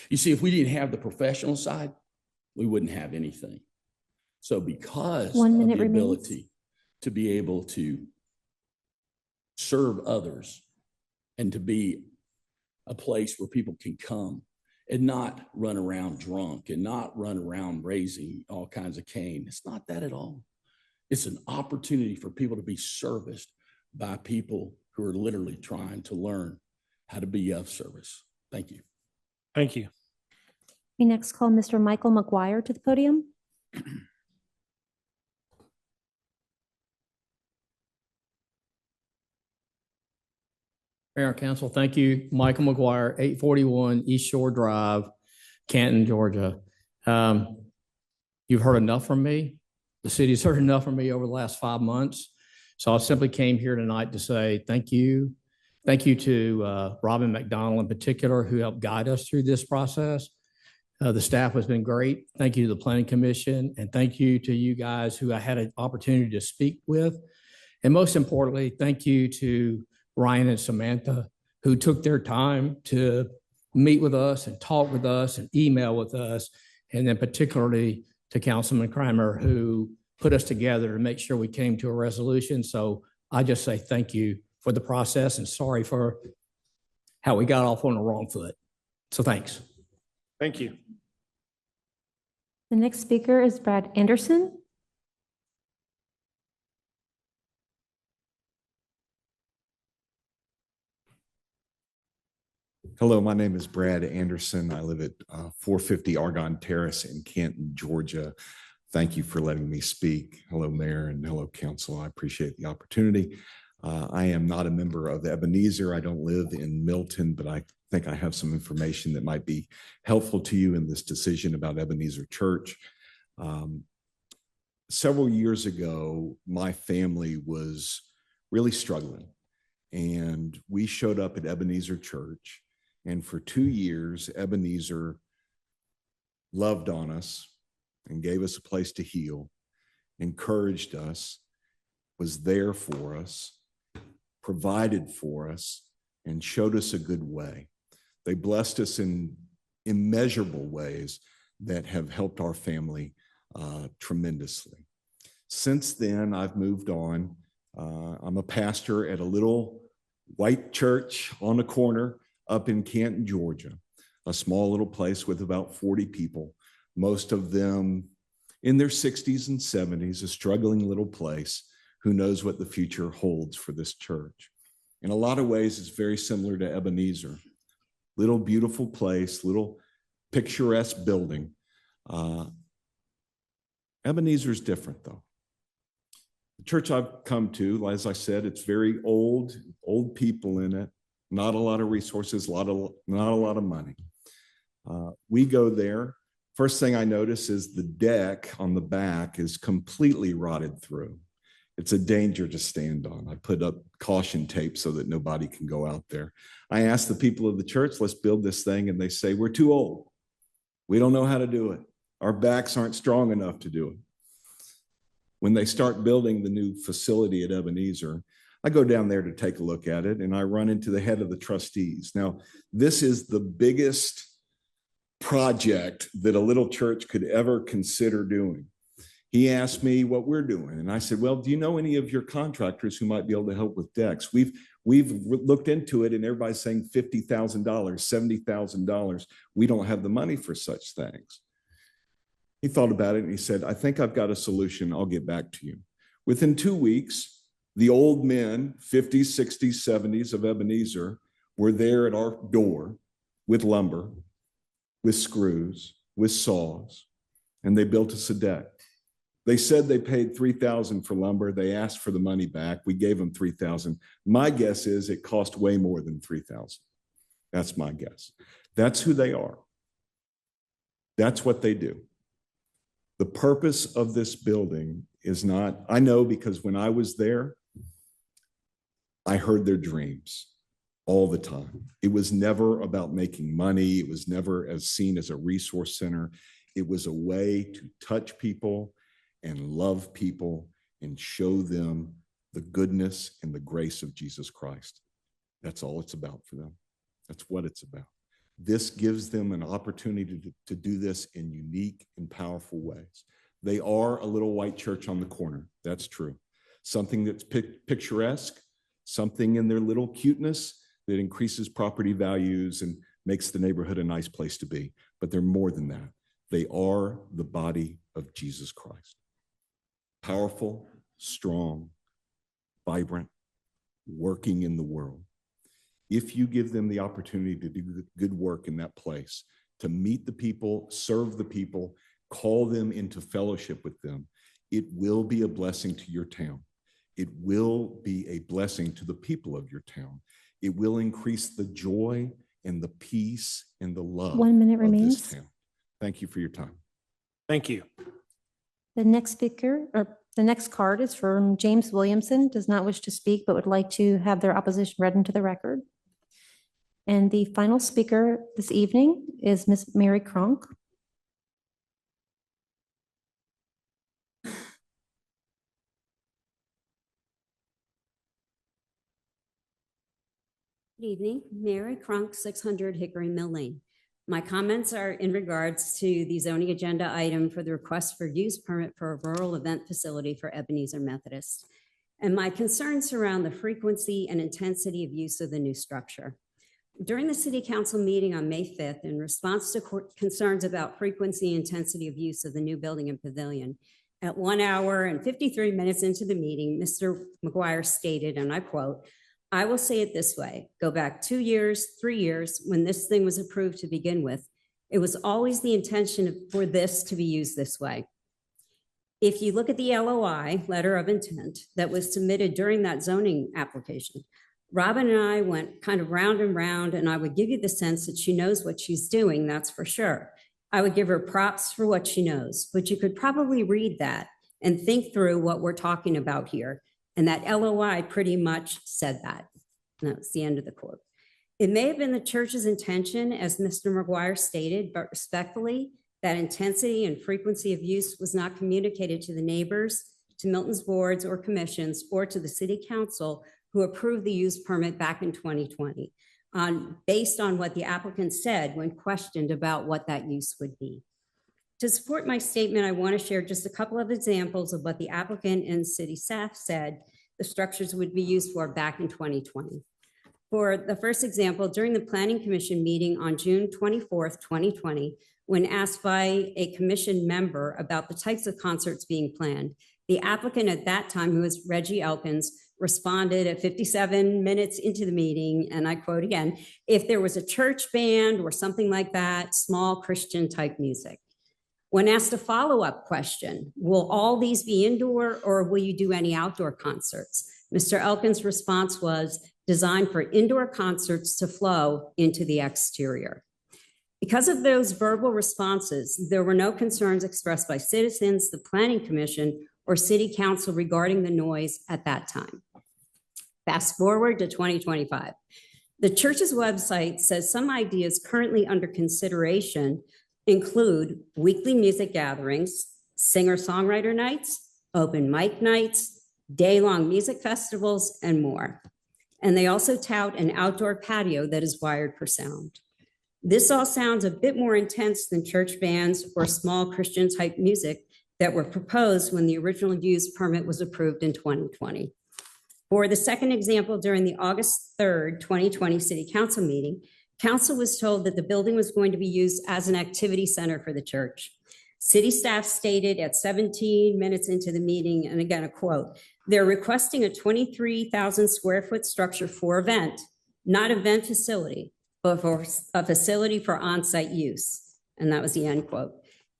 You see, if we didn't have the professional side, we wouldn't have anything. So because of the ability to be able to serve others and to be a place where people can come and not run around drunk and not run around raising all kinds of cane. It's not that at all. It's an opportunity for people to be serviced by people who are literally trying to learn how to be of service. Thank you. Thank you. We next call Mr. Michael McGuire to the podium. Mayor and Council, thank you. Michael McGuire, 841 East Shore Drive, Canton, Georgia. You've heard enough from me. The city's heard enough from me over the last 5 months. So I simply came here tonight to say thank you. Thank you to Robin McDonald in particular, who helped guide us through this process. The staff has been great. Thank you to the Planning Commission, and thank you to you guys who I had an opportunity to speak with. And most importantly, thank you to Ryan and Samantha, who took their time to meet with us and talk with us and email with us. And then particularly to Councilman Kramer, who put us together to make sure we came to a resolution. So I just say thank you for the process and sorry for how we got off on the wrong foot. So thanks. Thank you. The next speaker is Brad Anderson. Hello, my name is Brad Anderson. I live at 450 Argonne Terrace in Canton, Georgia. Thank you for letting me speak. Hello, Mayor, and hello, Council. I appreciate the opportunity. I am not a member of Ebenezer. I don't live in Milton, but I think I have some information that might be helpful to you in this decision about Ebenezer Church. Several years ago, my family was really struggling, and we showed up at Ebenezer Church. And for 2 years, Ebenezer loved on us and gave us a place to heal, encouraged us, was there for us, provided for us, and showed us a good way. They blessed us in immeasurable ways that have helped our family tremendously. Since then, I've moved on. I'm a pastor at a little white church on a corner up in Canton, Georgia, a small little place with about 40 people, most of them in their 60s and 70s, a struggling little place. Who knows what the future holds for this church? In a lot of ways, it's very similar to Ebenezer. Little beautiful place, little picturesque building. Ebenezer's different though. The church I've come to, as I said, it's very old people in it, not a lot of resources, not a lot of money. We go there. First thing I notice is the deck on the back is completely rotted through. It's a danger to stand on. I put up caution tape so that nobody can go out there. I ask the people of the church, let's build this thing, and they say, we're too old. We don't know how to do it. Our backs aren't strong enough to do it. When they start building the new facility at Ebenezer, I go down there to take a look at it, and I run into the head of the trustees. Now, this is the biggest project that a little church could ever consider doing. He asked me what we're doing, and I said, well, do you know any of your contractors who might be able to help with decks? We've looked into it, and everybody's saying $50,000, $70,000. We don't have the money for such things. He thought about it, and he said, I think I've got a solution. I'll get back to you. Within 2 weeks, the old men, 50s, 60s, 70s of Ebenezer, were there at our door with lumber, with screws, with saws, and they built us a deck. They said they paid $3,000 for lumber. They asked for the money back. We gave them $3,000. My guess is it cost way more than $3,000. That's my guess. That's who they are. That's what they do. The purpose of this building is not, I know because when I was there, I heard their dreams all the time. It was never about making money. It was never as seen as a resource center. It was a way to touch people and love people and show them the goodness and the grace of Jesus Christ. That's all it's about for them. That's what it's about. This gives them an opportunity to do this in unique and powerful ways. They are a little white church on the corner. That's true. Something that's picturesque, something in their little cuteness that increases property values and makes the neighborhood a nice place to be. But they're more than that. They are the body of Jesus Christ. Powerful, strong, vibrant, working in the world. If you give them the opportunity to do good work in that place, to meet the people, serve the people, call them into fellowship with them, it will be a blessing to your town. It will be a blessing to the people of your town. It will increase the joy and the peace and the love 1 minute of remains. this town. Thank you for your time. Thank you. The next speaker, or the next card is from James Williamson, does not wish to speak, but would like to have their opposition read into the record. And the final speaker this evening is Miss Mary Cronk. Good evening, Mary Cronk, 600 Hickory Mill Lane. My comments are in regards to the zoning agenda item for the request for use permit for a rural event facility for Ebenezer Methodist. And my concerns surround the frequency and intensity of use of the new structure. During the City Council meeting on May 5th, in response to concerns about frequency and intensity of use of the new building and pavilion, at 1 hour and 53 minutes into the meeting, Mr. McGuire stated, and I quote, I will say it this way, go back 2 years, 3 years, when this thing was approved to begin with, it was always the intention for this to be used this way. If you look at the LOI, letter of intent, that was submitted during that zoning application, Robin and I went kind of round and round, and I would give you the sense that she knows what she's doing, that's for sure. I would give her props for what she knows, but you could probably read that and think through what we're talking about here. And that LOI pretty much said that. And that was the end of the quote. It may have been the church's intention, as Mr. McGuire stated, but respectfully, that intensity and frequency of use was not communicated to the neighbors, to Milton's boards or commissions, or to the City Council, who approved the use permit back in 2020 based on what the applicant said when questioned about what that use would be. To support my statement, I want to share just a couple of examples of what the applicant and city staff said the structures would be used for back in 2020. For the first example, during the Planning Commission meeting on June 24th, 2020, when asked by a commission member about the types of concerts being planned, the applicant at that time, who was Reggie Elkins, responded at 57 minutes into the meeting, and I quote again, "If there was a church band or something like that, small Christian type music." When asked a follow-up question, will all these be indoor or will you do any outdoor concerts? Mr. Elkins' response was, designed for indoor concerts to flow into the exterior. Because of those verbal responses, there were no concerns expressed by citizens, the Planning Commission, or City Council regarding the noise at that time. Fast forward to 2025. The church's website says some ideas currently under consideration include weekly music gatherings, singer-songwriter nights, open mic nights, day-long music festivals, and more. And they also tout an outdoor patio that is wired for sound. This all sounds a bit more intense than church bands or small Christian type music that were proposed when the original use permit was approved in 2020. For the second example, during the August 3rd, 2020 City Council meeting, Council was told that the building was going to be used as an activity center for the church. City staff stated at 17 minutes into the meeting, and again, a quote, "They're requesting a 23,000 square foot structure for event, not event facility, but for a facility for on-site use." And that was the end quote.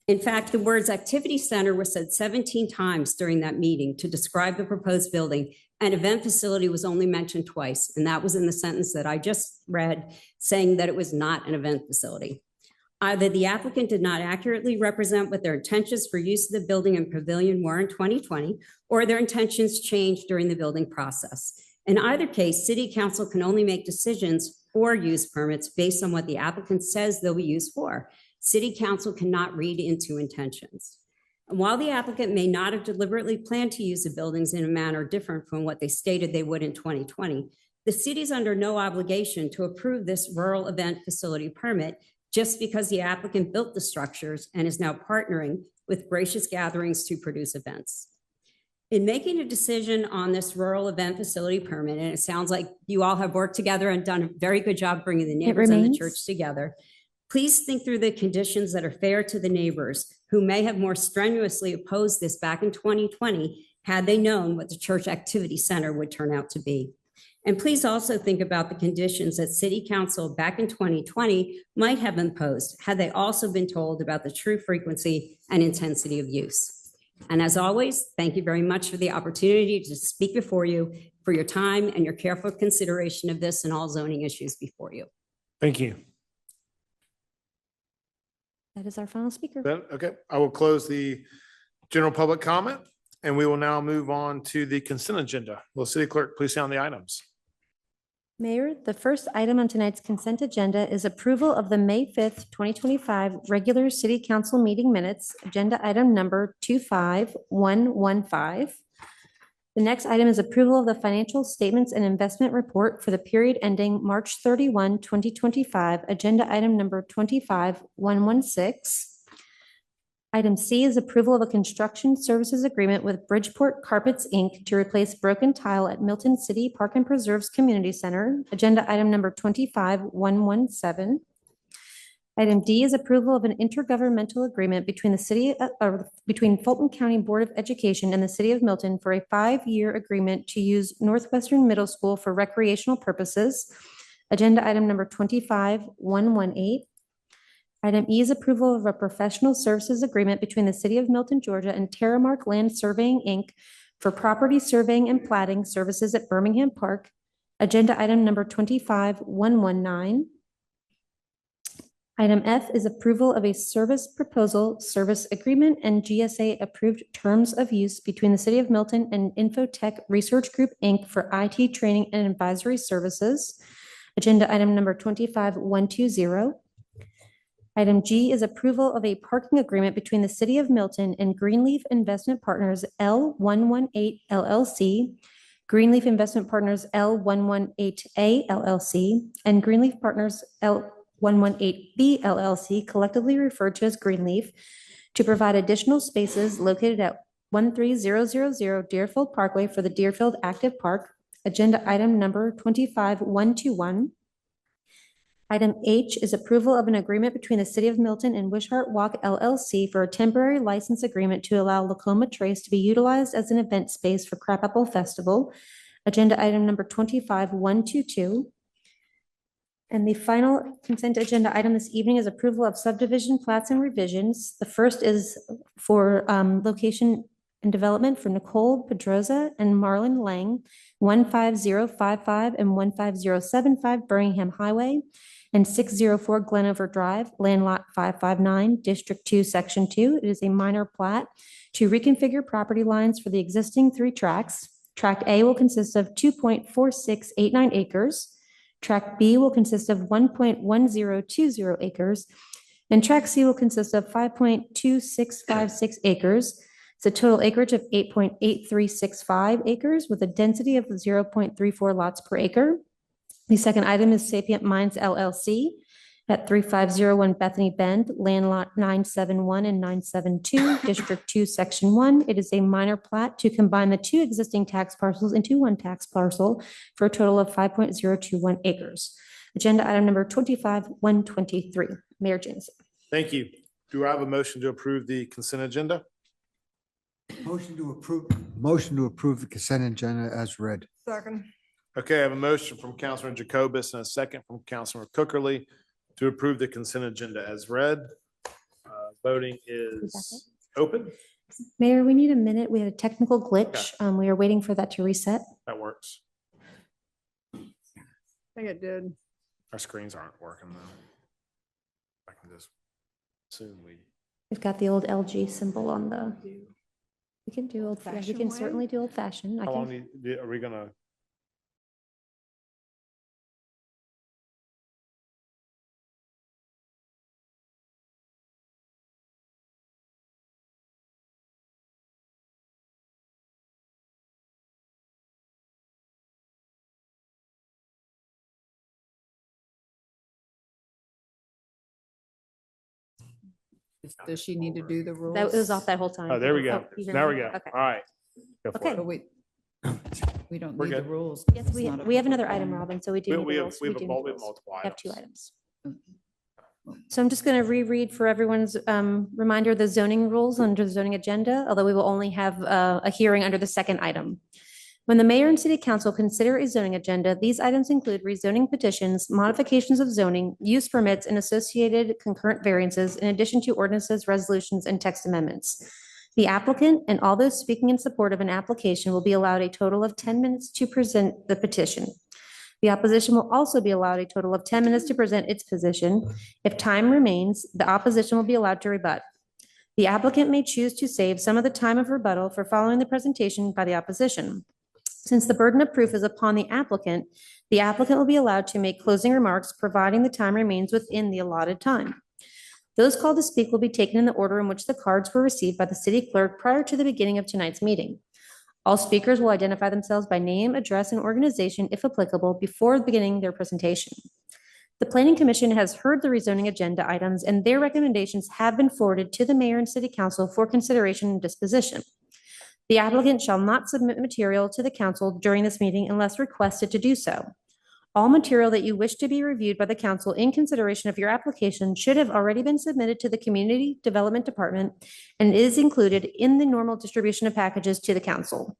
In fact, the words activity center were said 17 times during that meeting to describe the proposed building, and event facility was only mentioned twice. And that was in the sentence that I just read, saying that it was not an event facility. Either the applicant did not accurately represent what their intentions for use of the building and pavilion were in 2020, or their intentions changed during the building process. In either case, City Council can only make decisions for use permits based on what the applicant says they'll be used for. City Council cannot read into intentions. And while the applicant may not have deliberately planned to use the buildings in a manner different from what they stated they would in 2020, the city is under no obligation to approve this rural event facility permit just because the applicant built the structures and is now partnering with Gracious Gatherings to produce events. In making a decision on this rural event facility permit, and it sounds like you all have worked together and done a very good job bringing the neighbors and the remains. church together, please think through the conditions that are fair to the neighbors who may have more strenuously opposed this back in 2020 had they known what the church activity center would turn out to be. And please also think about the conditions that City Council back in 2020 might have imposed had they also been told about the true frequency and intensity of use. And as always, thank you very much for the opportunity to speak before you, for your time and your careful consideration of this and all zoning issues before you. Thank you. That is our final speaker. Okay, I will close the general public comment and we will now move on to the consent agenda. Will City Clerk please sound the items? Mayor, the first item on tonight's consent agenda is approval of the May 5th, 2025 regular city council meeting minutes, agenda item number 25115. The next item is approval of the financial statements and investment report for the period ending March 31, 2025, agenda item number 25116. Item C is approval of a construction services agreement with Bridgeport Carpets, Inc. to replace broken tile at Milton City Park and Preserves Community Center, agenda item number 25117. Item D is approval of an intergovernmental agreement between the between Fulton County Board of Education and the City of Milton for a 5-year agreement to use Northwestern Middle School for recreational purposes, agenda item number 25118. Item E is approval of a professional services agreement between the City of Milton, Georgia and Terramark Land Surveying, Inc. for property surveying and platting services at Birmingham Park, agenda item number 25119. Item F is approval of a service proposal, service agreement, and GSA approved terms of use between the City of Milton and Infotech Research Group, Inc. for IT training and advisory services, agenda item number 25120. Item G is approval of a parking agreement between the City of Milton and Greenleaf Investment Partners L118 LLC Greenleaf Investment Partners L118A LLC, and Greenleaf Partners L118B LLC, collectively referred to as Greenleaf, to provide additional spaces located at 13000 Deerfield Parkway for the Deerfield Active Park. Agenda item number 25121. Item H is approval of an agreement between the City of Milton and Wishart Walk LLC for a temporary license agreement to allow Lacoma Trace to be utilized as an event space for Crabapple Festival. Agenda item number 25122. And the final consent agenda item this evening is approval of subdivision plats and revisions. The first is for location and development for Nicole Pedroza and Marlon Lang, 15055 and 15075 Birmingham Highway, and 604 Glenover Drive, Land Lot 559, District 2, Section 2. It is a minor plat to reconfigure property lines for the existing 3 tracts. Tract A will consist of 2.4689 acres. Tract B will consist of 1.1020 acres, and Tract C will consist of 5.2656 acres. It's a total acreage of 8.8365 acres with a density of 0.34 lots per acre. The second item is Sapient Mines LLC at 3501 Bethany Bend, Land Lot 971 and 972, District 2, Section 1. It is a minor plat to combine the 2 existing tax parcels into 1 tax parcel for a total of 5.021 acres. Agenda item number 25123. Mayor Jameson. Thank you. Do I have a motion to approve the consent agenda? Motion to approve the consent agenda as read. Second. Okay, I have a motion from Councilman Jacobus and a second from Councilman Cookerly to approve the consent agenda as read. Voting is open. Mayor, we need a minute. We had a technical glitch. We are waiting for that to reset. That works. I think it did. Our screens aren't working though. I can just assume We've got the old LG symbol on the. We can do we Old-fashioned can way? certainly do old fashioned. How long are we gonna? Does she need to do the rules? That was off that whole time. Oh, there we go. you hear Now me? we go. Okay. All right. Go for Okay. it. But we don't We're need the good. rules. Yes, we have another item, Robin, so we do. need We the have rules. we have do a need mul- we the have rules. multiple We have 2 items. items. So I'm just going to reread for everyone's reminder the zoning rules under the zoning agenda, although we will only have a hearing under the second item. When the mayor and city council consider a zoning agenda, these items include rezoning petitions, modifications of zoning, use permits, and associated concurrent variances, in addition to ordinances, resolutions, and text amendments. The applicant and all those speaking in support of an application will be allowed a total of 10 minutes to present the petition. The opposition will also be allowed a total of 10 minutes to present its position. If time remains, the opposition will be allowed to rebut. The applicant may choose to save some of the time of rebuttal for following the presentation by the opposition. Since the burden of proof is upon the applicant will be allowed to make closing remarks, providing the time remains within the allotted time. Those called to speak will be taken in the order in which the cards were received by the city clerk prior to the beginning of tonight's meeting. All speakers will identify themselves by name, address, and organization, if applicable, before beginning their presentation. The Planning Commission has heard the rezoning agenda items, and their recommendations have been forwarded to the mayor and city council for consideration and disposition. The applicant shall not submit material to the council during this meeting unless requested to do so. All material that you wish to be reviewed by the council in consideration of your application should have already been submitted to the Community Development Department and is included in the normal distribution of packages to the council.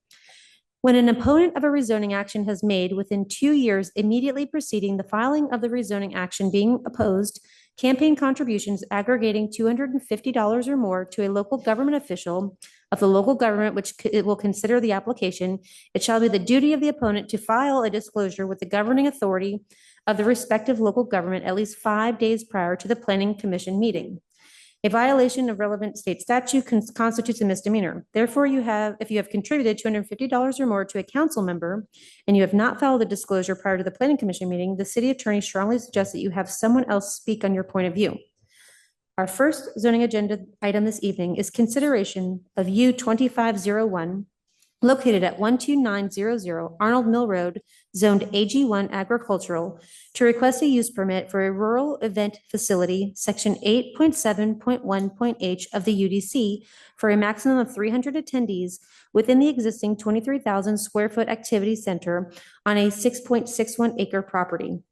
When an opponent of a rezoning action has made within 2 years immediately preceding the filing of the rezoning action being opposed, campaign contributions aggregating $250 or more to a local government official of the local government which it will consider the application, it shall be the duty of the opponent to file a disclosure with the governing authority of the respective local government at least 5 days prior to the Planning Commission meeting. A violation of relevant state statute constitutes a misdemeanor. Therefore, if you have contributed $250 or more to a council member and you have not filed a disclosure prior to the Planning Commission meeting, the city attorney strongly suggests that you have someone else speak on your point of view. Our first zoning agenda item this evening is consideration of U 2501, located at 12900 Arnold Mill Road, zoned AG1 agricultural, to request a use permit for a rural event facility, section 8.7.1.h of the UDC, for a maximum of 300 attendees within the existing 23,000 square foot activity center on a 6.61 acre property.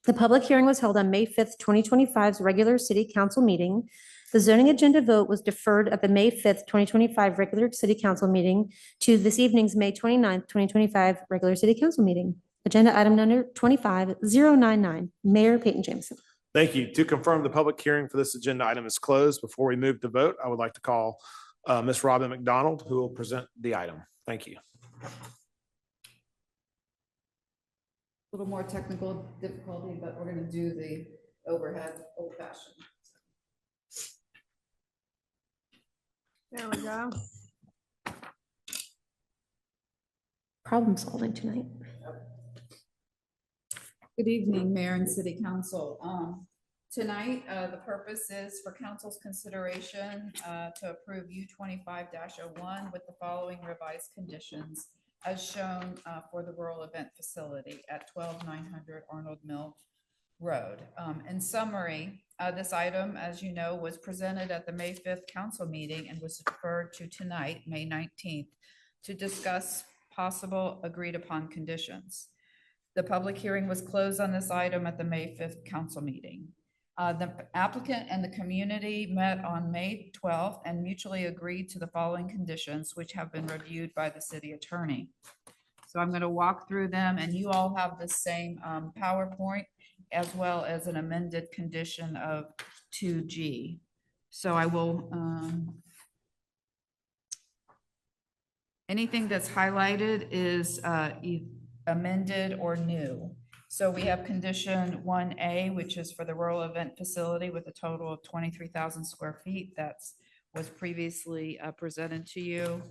The public hearing was held on May 5th, 2025's regular city council meeting. The zoning agenda vote was deferred at the May 5th, 2025 regular city council meeting to this evening's May 29th, 2025 regular city council meeting. Agenda item number 25099, Mayor Peyton Jameson. Thank you. To confirm, the public hearing for this agenda item is closed. Before we move to vote, I would like to call Ms. Robin McDonald, who will present the item. Thank you. A little more technical difficulty, but we're going to do the overhead old fashioned. There we go. Problem solving tonight. Good evening, Mayor and City Council. Tonight, the purpose is for council's consideration to approve U25-01 with the following revised conditions as shown for the rural event facility at 12900 Arnold Mill Road. In summary, this item, as you know, was presented at the May 5th council meeting and was deferred to tonight, May 19th, to discuss possible agreed upon conditions. The public hearing was closed on this item at the May 5th council meeting. The applicant and the community met on May 12th and mutually agreed to the following conditions, which have been reviewed by the city attorney. So I'm going to walk through them, and you all have the same PowerPoint as well as an amended condition of 2G. So I will, anything that's highlighted is amended or new. So we have condition 1A, which is for the rural event facility with a total of 23,000 square feet. That's was previously presented to you.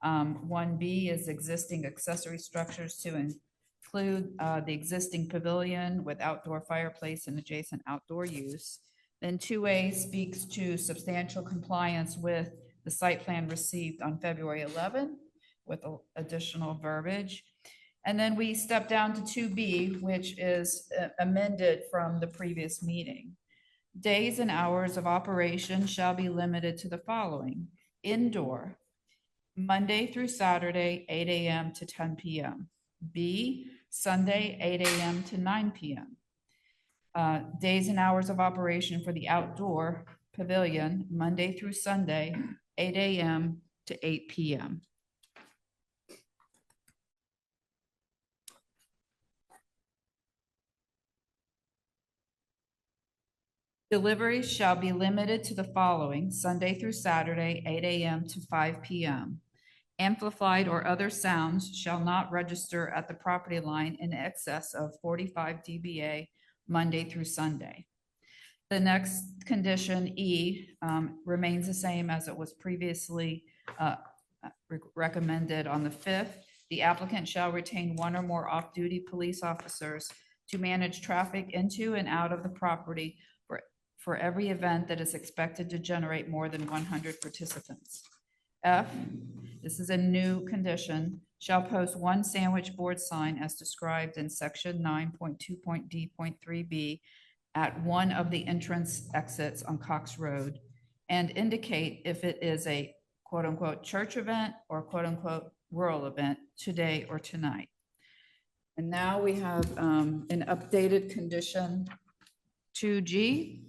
1B is existing accessory structures to include the existing pavilion with outdoor fireplace and adjacent outdoor use. Then 2A speaks to substantial compliance with the site plan received on February 11 with additional verbiage. And then we step down to 2B, which is amended from the previous meeting. Days and hours of operation shall be limited to the following: indoor, Monday through Saturday, 8 a.m. to 10 p.m. B, Sunday, 8 a.m. to 9 p.m. Days and hours of operation for the outdoor pavilion, Monday through Sunday, 8 a.m. to 8 p.m. Deliveries shall be limited to the following: Sunday through Saturday, 8 a.m. to 5 p.m. Amplified or other sounds shall not register at the property line in excess of 45 dBA Monday through Sunday. The next condition, E, remains the same as it was previously recommended on the 5th. The applicant shall retain one or more off-duty police officers to manage traffic into and out of the property for every event that is expected to generate more than 100 participants. F, this is a new condition, shall post one sandwich board sign as described in section 9.2.d.3b at one of the entrance exits on Cox Road and indicate if it is a quote unquote church event or quote unquote rural event today or tonight. And now we have an updated condition 2G.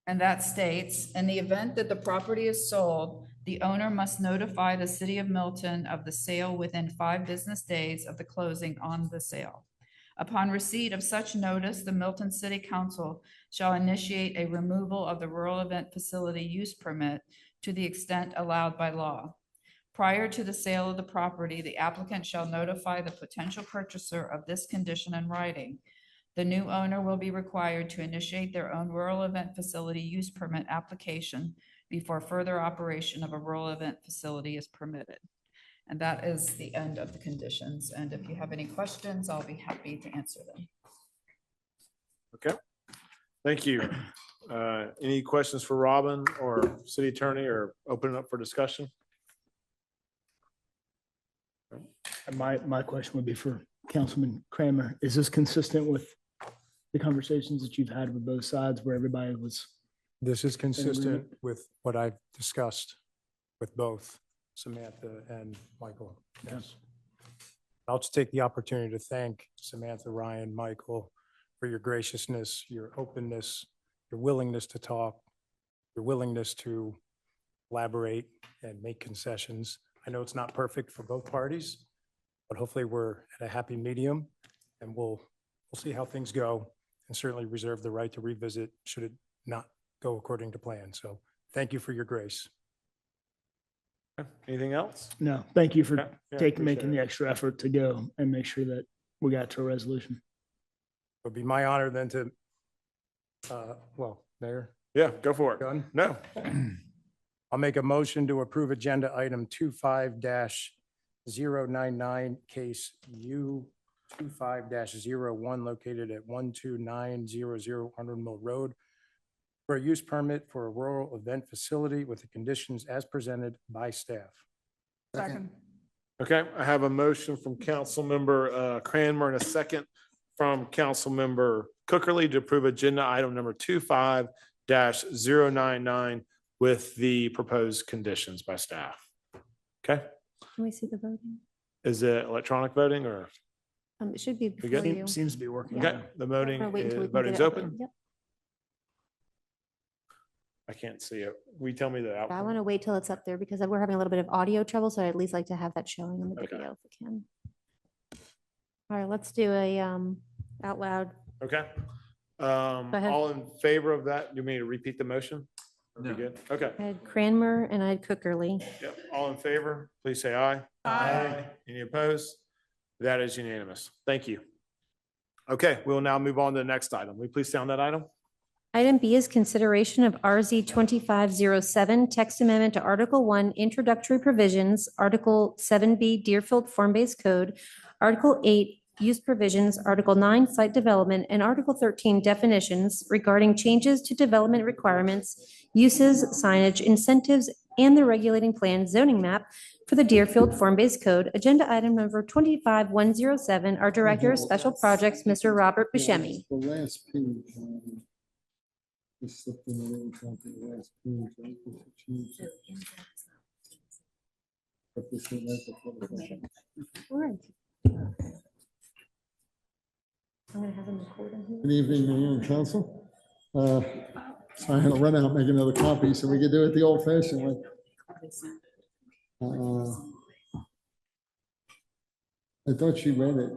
And that states, in the event that the property is sold, the owner must notify the city of Milton of the sale within 5 business days of the closing on the sale. Upon receipt of such notice, the Milton City Council shall initiate a removal of the rural event facility use permit to the extent allowed by law. Prior to the sale of the property, the applicant shall notify the potential purchaser of this condition in writing. The new owner will be required to initiate their own rural event facility use permit application before further operation of a rural event facility is permitted. And that is the end of the conditions. And if you have any questions, I'll be happy to answer them. Okay. Thank you. Any questions for Robin or city attorney, or open it up for discussion? And my question would be for Councilman Kramer. Is this consistent with the conversations that you've had with both sides where everybody was? This is consistent agreement? with what I've discussed with both Samantha and Michael. Yes. I'll just take the opportunity to thank Samantha, Ryan, Michael, for your graciousness, your openness, your willingness to talk, your willingness to collaborate and make concessions. I know it's not perfect for both parties, but hopefully we're at a happy medium, and we'll see how things go, and certainly reserve the right to revisit should it not go according to plan. So thank you for your grace. Anything else? No, thank you for Yeah, making appreciate the it. extra effort to go and make sure that we got to a resolution. It would be my honor then to, Mayor, Yeah, go for it. done? No. I'll make a motion to approve agenda item 25-099, case U 25-01, located at 12900 Arnold Mill Road, for a use permit for a rural event facility with the conditions as presented by staff. Second. Okay, I have a motion from Councilmember Cranmer and a second from Councilmember Cookerly to approve agenda item number 25-099 with the proposed conditions by staff. Okay, Can we see the voting? is it electronic voting or? It should be good? before you. Seems to be working. Okay, the voting, We're waiting until we can voting's get it open. Yep. I can't see it. Will you tell me the I outcome? want to wait till it's up there because we're having a little bit of audio trouble, so I'd at least like to have that showing on the Okay. video if we can. All right, let's do a out loud. Okay. ahead. All in favor of that? You mean to repeat the motion? Are we good? Okay. I had Cranmer and I had Cookerly. Yep. All in favor, please say aye. Aye. Any opposed? That is unanimous. Thank you. Okay, we'll now move on to the next item. Will you please sound that item? Item B is consideration of RZ 2507, text amendment to Article 1, introductory provisions, Article 7B, Deerfield Form-Based Code, Article 8, use provisions, Article 9, site development, and Article 13, definitions regarding changes to development requirements, uses, signage, incentives, and the regulating plan zoning map for the Deerfield Form-Based Code. Agenda item number 25107, our Director of Special Projects, Mr. Robert Buscemi. The last page. Just slipped in a little something, the last page, right? Change it. But this is like the All right. I'm going to have them record in here. Good evening, Mayor and Council. So I had to run out and make another copy so we could do it the old fashioned way. I thought she read it.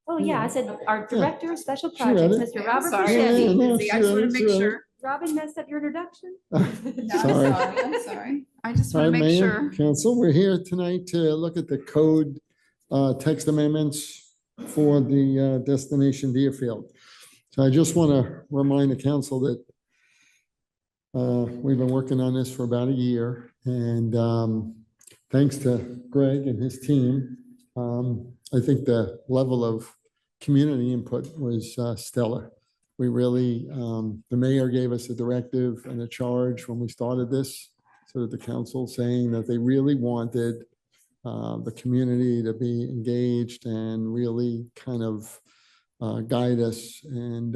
Oh, yeah, I said our Director of Special She read Projects, it. Mr. Robert sorry. Buscemi. no, See, I just want to she make read it. sure. Robin messed up your introduction. No, I'm Sorry. sorry. I'm sorry. I just want Hi, to make Mayor, sure. Council, we're here tonight to look at the code text amendments for the destination Deerfield. So I just want to remind the council that we've been working on this for about a year, and thanks to Greg and his team, I think the level of community input was stellar. We really, the mayor gave us a directive and a charge when we started this, so that the council saying that they really wanted the community to be engaged and really kind of guide us and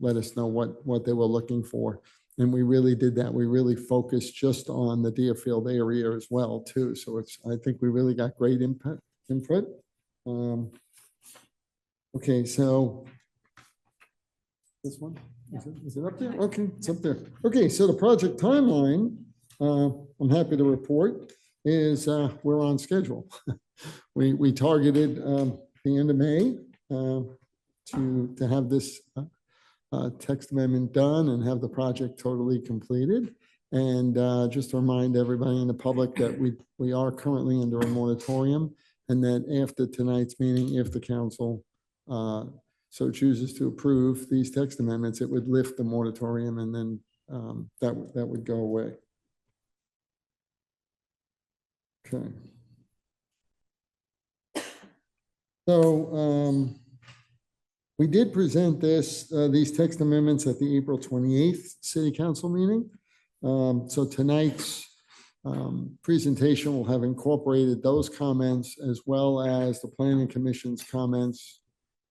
let us know what they were looking for. And we really did that. We really focused just on the Deerfield area as well, too. So I think we really got great input. Okay, so this one, is it up there? Okay, it's up there. Okay, so the project timeline, I'm happy to report, is we're on schedule. We targeted the end of May to have this text amendment done and have the project totally completed. And just to remind everybody in the public that we are currently under a moratorium, and that after tonight's meeting, if the council so chooses to approve these text amendments, it would lift the moratorium, and then that would go away. Okay. So We did present these text amendments at the April 28th City Council meeting. So tonight's presentation will have incorporated those comments as well as the Planning Commission's comments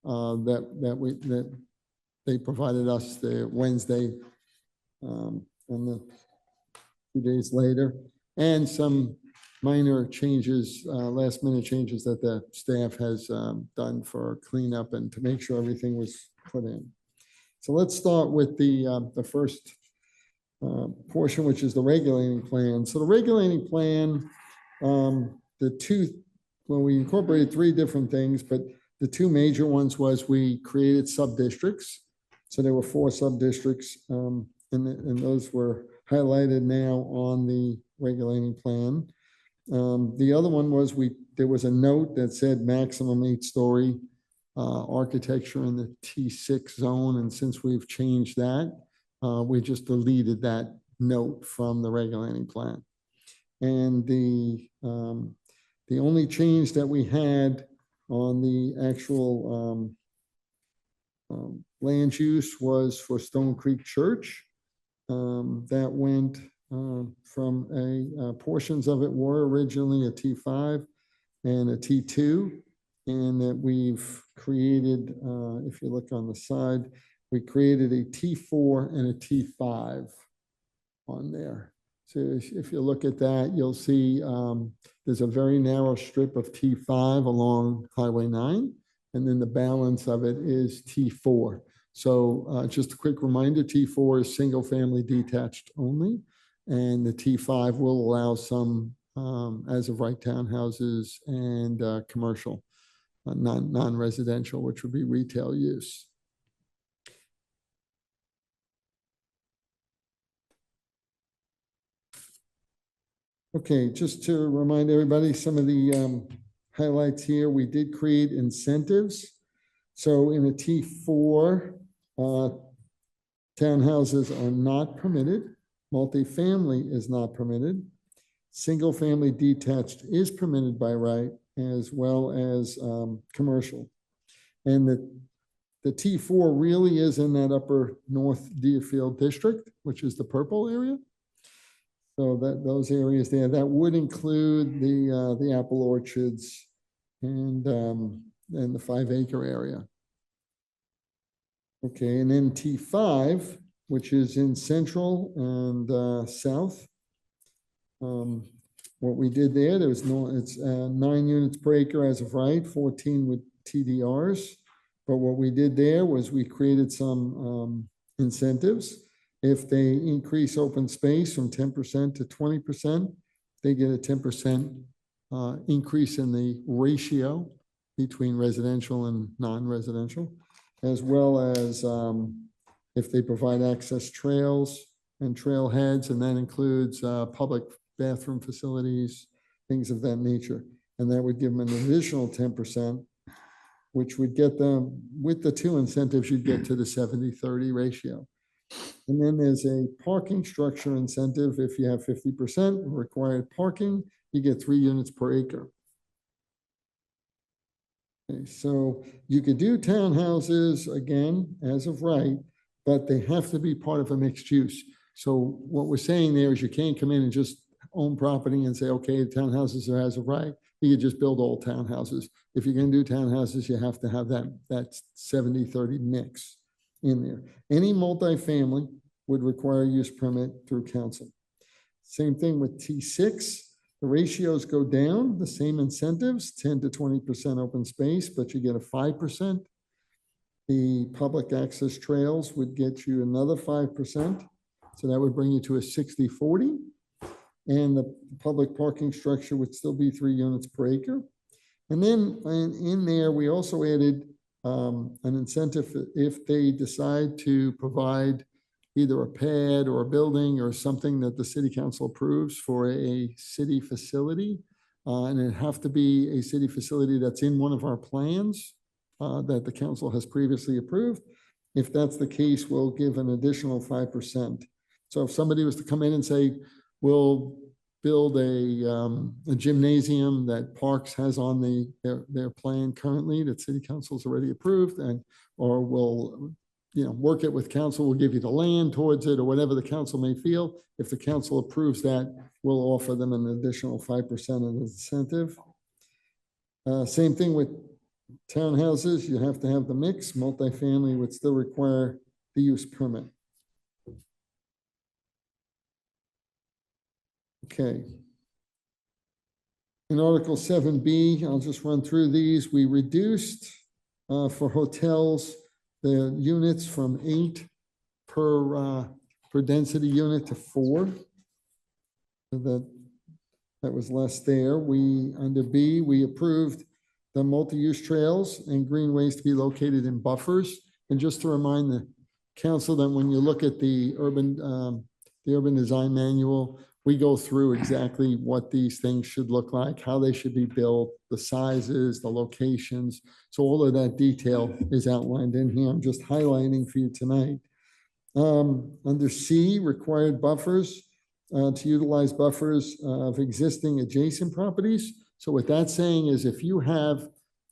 that they provided us the Wednesday and the 2 days later, and some minor changes, last minute changes that the staff has done for cleanup and to make sure everything was put in. So let's start with the first portion, which is the regulating plan. So the regulating plan, we incorporated three different things, but the two major ones was we created sub-districts. So there were 4 sub-districts, and those were highlighted now on the regulating plan. The other one was there was a note that said maximum 8-story architecture in the T6 zone, and since we've changed that, we just deleted that note from the regulating plan. And the only change that we had on the actual land use was for Stone Creek Church. That went from portions of it were originally a T5 and a T2, and that we've created, if you look on the side, we created a T4 and a T5 on there. So if you look at that, you'll see there's a very narrow strip of T5 along Highway 9, and then the balance of it is T4. So just a quick reminder, T4 is single family detached only, and the T5 will allow some as of right townhouses and commercial, non-residential, which would be retail use. Okay, just to remind everybody, some of the highlights here, we did create incentives. So in a T4, townhouses are not permitted. Multifamily is not permitted. Single family detached is permitted by right, as well as commercial. And the T4 really is in that upper North Deerfield district, which is the purple area. So those areas there, that would include the apple orchards and the 5-acre area. Okay, and then T5, which is in central and south. What we did there was it's 9 units per acre as of right, 14 with TDRs. But what we did there was we created some incentives. If they increase open space from 10% to 20%, they get a 10% increase in the ratio between residential and non-residential, as well as if they provide access trails and trailheads, and that includes public bathroom facilities, things of that nature. And that would give them an additional 10%, which would get them, with the 2 incentives, you'd get to the 70-30 ratio. And then there's a parking structure incentive. If you have 50% required parking, you get 3 units per acre. Okay, so you could do townhouses again, as of right, but they have to be part of a mixed use. So what we're saying there is you can't come in and just own property and say, okay, the townhouses are as of right. You could just build all townhouses. If you're going to do townhouses, you have to have that 70-30 mix in there. Any multifamily would require a use permit through council. Same thing with T6. The ratios go down, the same incentives, 10 to 20% open space, but you get a 5%. The public access trails would get you another 5%. So that would bring you to a 60-40. And the public parking structure would still be 3 units per acre. And then in there, we also added an incentive if they decide to provide either a pad or a building or something that the city council approves for a city facility. And it have to be a city facility that's in one of our plans that the council has previously approved. If that's the case, we'll give an additional 5%. So if somebody was to come in and say, we'll build a gymnasium that Parks has on their plan currently that City Council's already approved, or will, work it with council, we'll give you the land towards it, or whatever the council may feel. If the council approves that, we'll offer them an additional 5% of the incentive. Same thing with townhouses. You have to have the mix. Multifamily would still require the use permit. Okay. In Article 7B, I'll just run through these. We reduced for hotels the units from 8 per density unit to 4. So that was less there. Under B, we approved the multi-use trails and greenways to be located in buffers. And just to remind the council that when you look at the urban design manual, we go through exactly what these things should look like, how they should be built, the sizes, the locations. So all of that detail is outlined in here. I'm just highlighting for you tonight. Under C, required buffers, to utilize buffers of existing adjacent properties. So what that's saying is if you have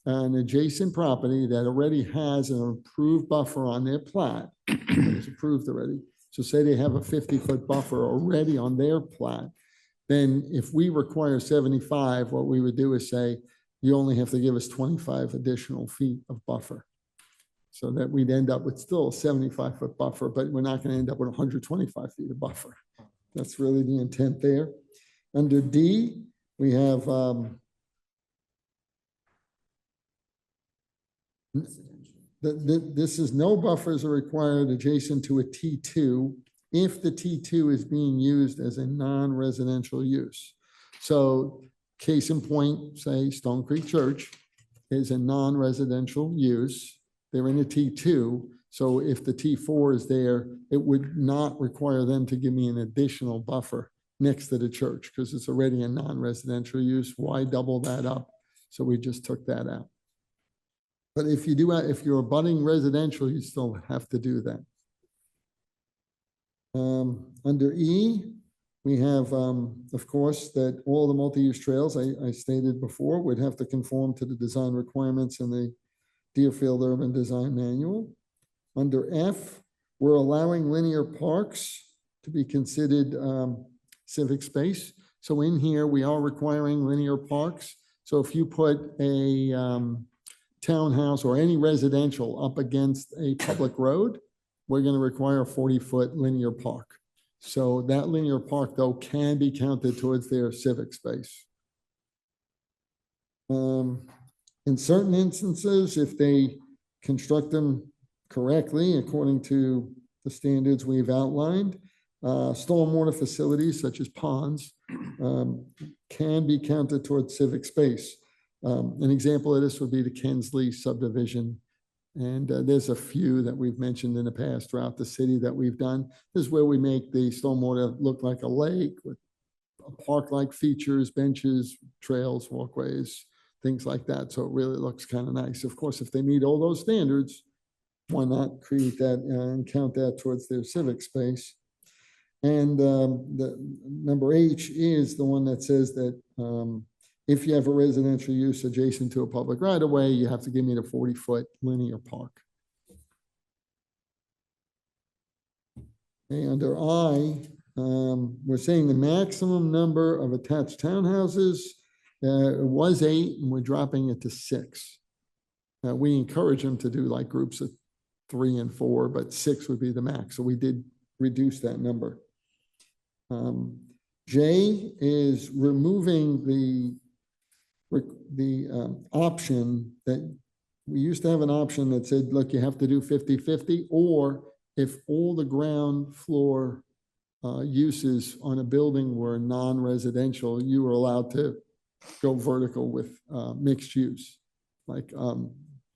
an adjacent property that already has an approved buffer on their plat, it's approved already. So say they have a 50-foot buffer already on their plat, then if we require 75, what we would do is say, you only have to give us 25 additional feet of buffer. So that we'd end up with still a 75-foot buffer, but we're not going to end up with 125 feet of buffer. That's really the intent there. Under D, we have this is no buffers are required adjacent to a T2 if the T2 is being used as a non-residential use. So case in point, say Stone Creek Church is a non-residential use. They're in a T2. So if the T4 is there, it would not require them to give me an additional buffer next to the church because it's already a non-residential use. Why double that up? So we just took that out. But if you're abutting residential, you still have to do that. Under E, we have, of course, that all the multi-use trails I stated before would have to conform to the design requirements in the Deerfield Urban Design Manual. Under F, we're allowing linear parks to be considered civic space. So in here, we are requiring linear parks. So if you put a townhouse or any residential up against a public road, we're going to require a 40-foot linear park. So that linear park, though, can be counted towards their civic space. In certain instances, if they construct them correctly, according to the standards we've outlined, stormwater facilities such as ponds can be counted towards civic space. An example of this would be the Kensley subdivision. And there's a few that we've mentioned in the past throughout the city that we've done. This is where we make the stormwater look like a lake with park-like features, benches, trails, walkways, things like that. So it really looks kind of nice. Of course, if they meet all those standards, why not create that and count that towards their civic space? And the number H is the one that says that if you have a residential use adjacent to a public right of way, you have to give me the 40-foot linear park. Okay, under I, we're saying the maximum number of attached townhouses was 8, and we're dropping it to 6. We encourage them to do like groups of 3 and 4, but 6 would be the max. So we did reduce that number. J is removing the option that we used to have an option that said, look, you have to do 50-50, or if all the ground floor uses on a building were non-residential, you were allowed to go vertical with mixed use, like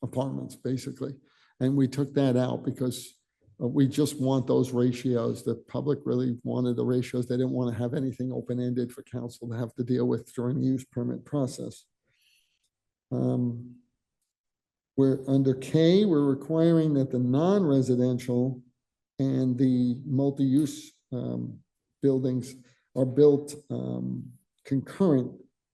apartments, basically. And we took that out because we just want those ratios. The public really wanted the ratios. They didn't want to have anything open-ended for council to have to deal with during the use permit process. We're under K, we're requiring that the non-residential and the multi-use buildings are built concurrent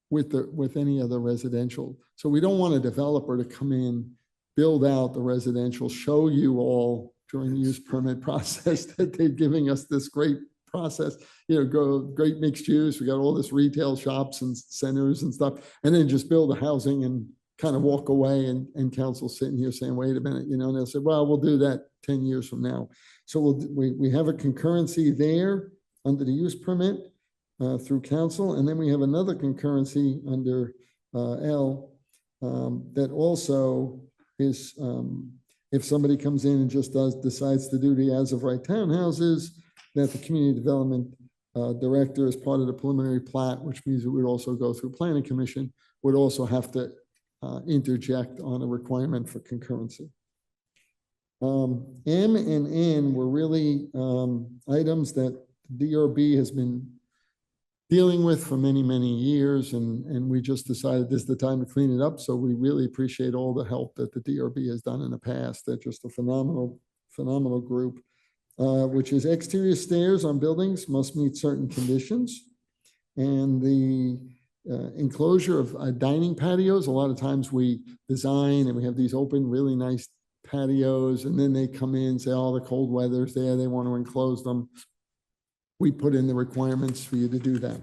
with any other residential. So we don't want a developer to come in, build out the residential, show you all during the use permit process that they're giving us this great process, great mixed use. We got all this retail shops and centers and stuff, and then just build the housing and kind of walk away, and council sitting here saying, wait a minute, and they'll say, well, we'll do that 10 years from now. So we have a concurrency there under the use permit through council, and then we have another concurrency under L that also is if somebody comes in and just decides to do the as of right townhouses, that the community development director, as part of the preliminary plat, which means it would also go through planning commission, would also have to interject on a requirement for concurrency. M and N were really items that DRB has been dealing with for many, many years, and we just decided this is the time to clean it up. So we really appreciate all the help that the DRB has done in the past. They're just a phenomenal group, which is exterior stairs on buildings must meet certain conditions. And the enclosure of dining patios, a lot of times we design and we have these open, really nice patios, and then they come in and say, oh, the cold weather's there, they want to enclose them. We put in the requirements for you to do that.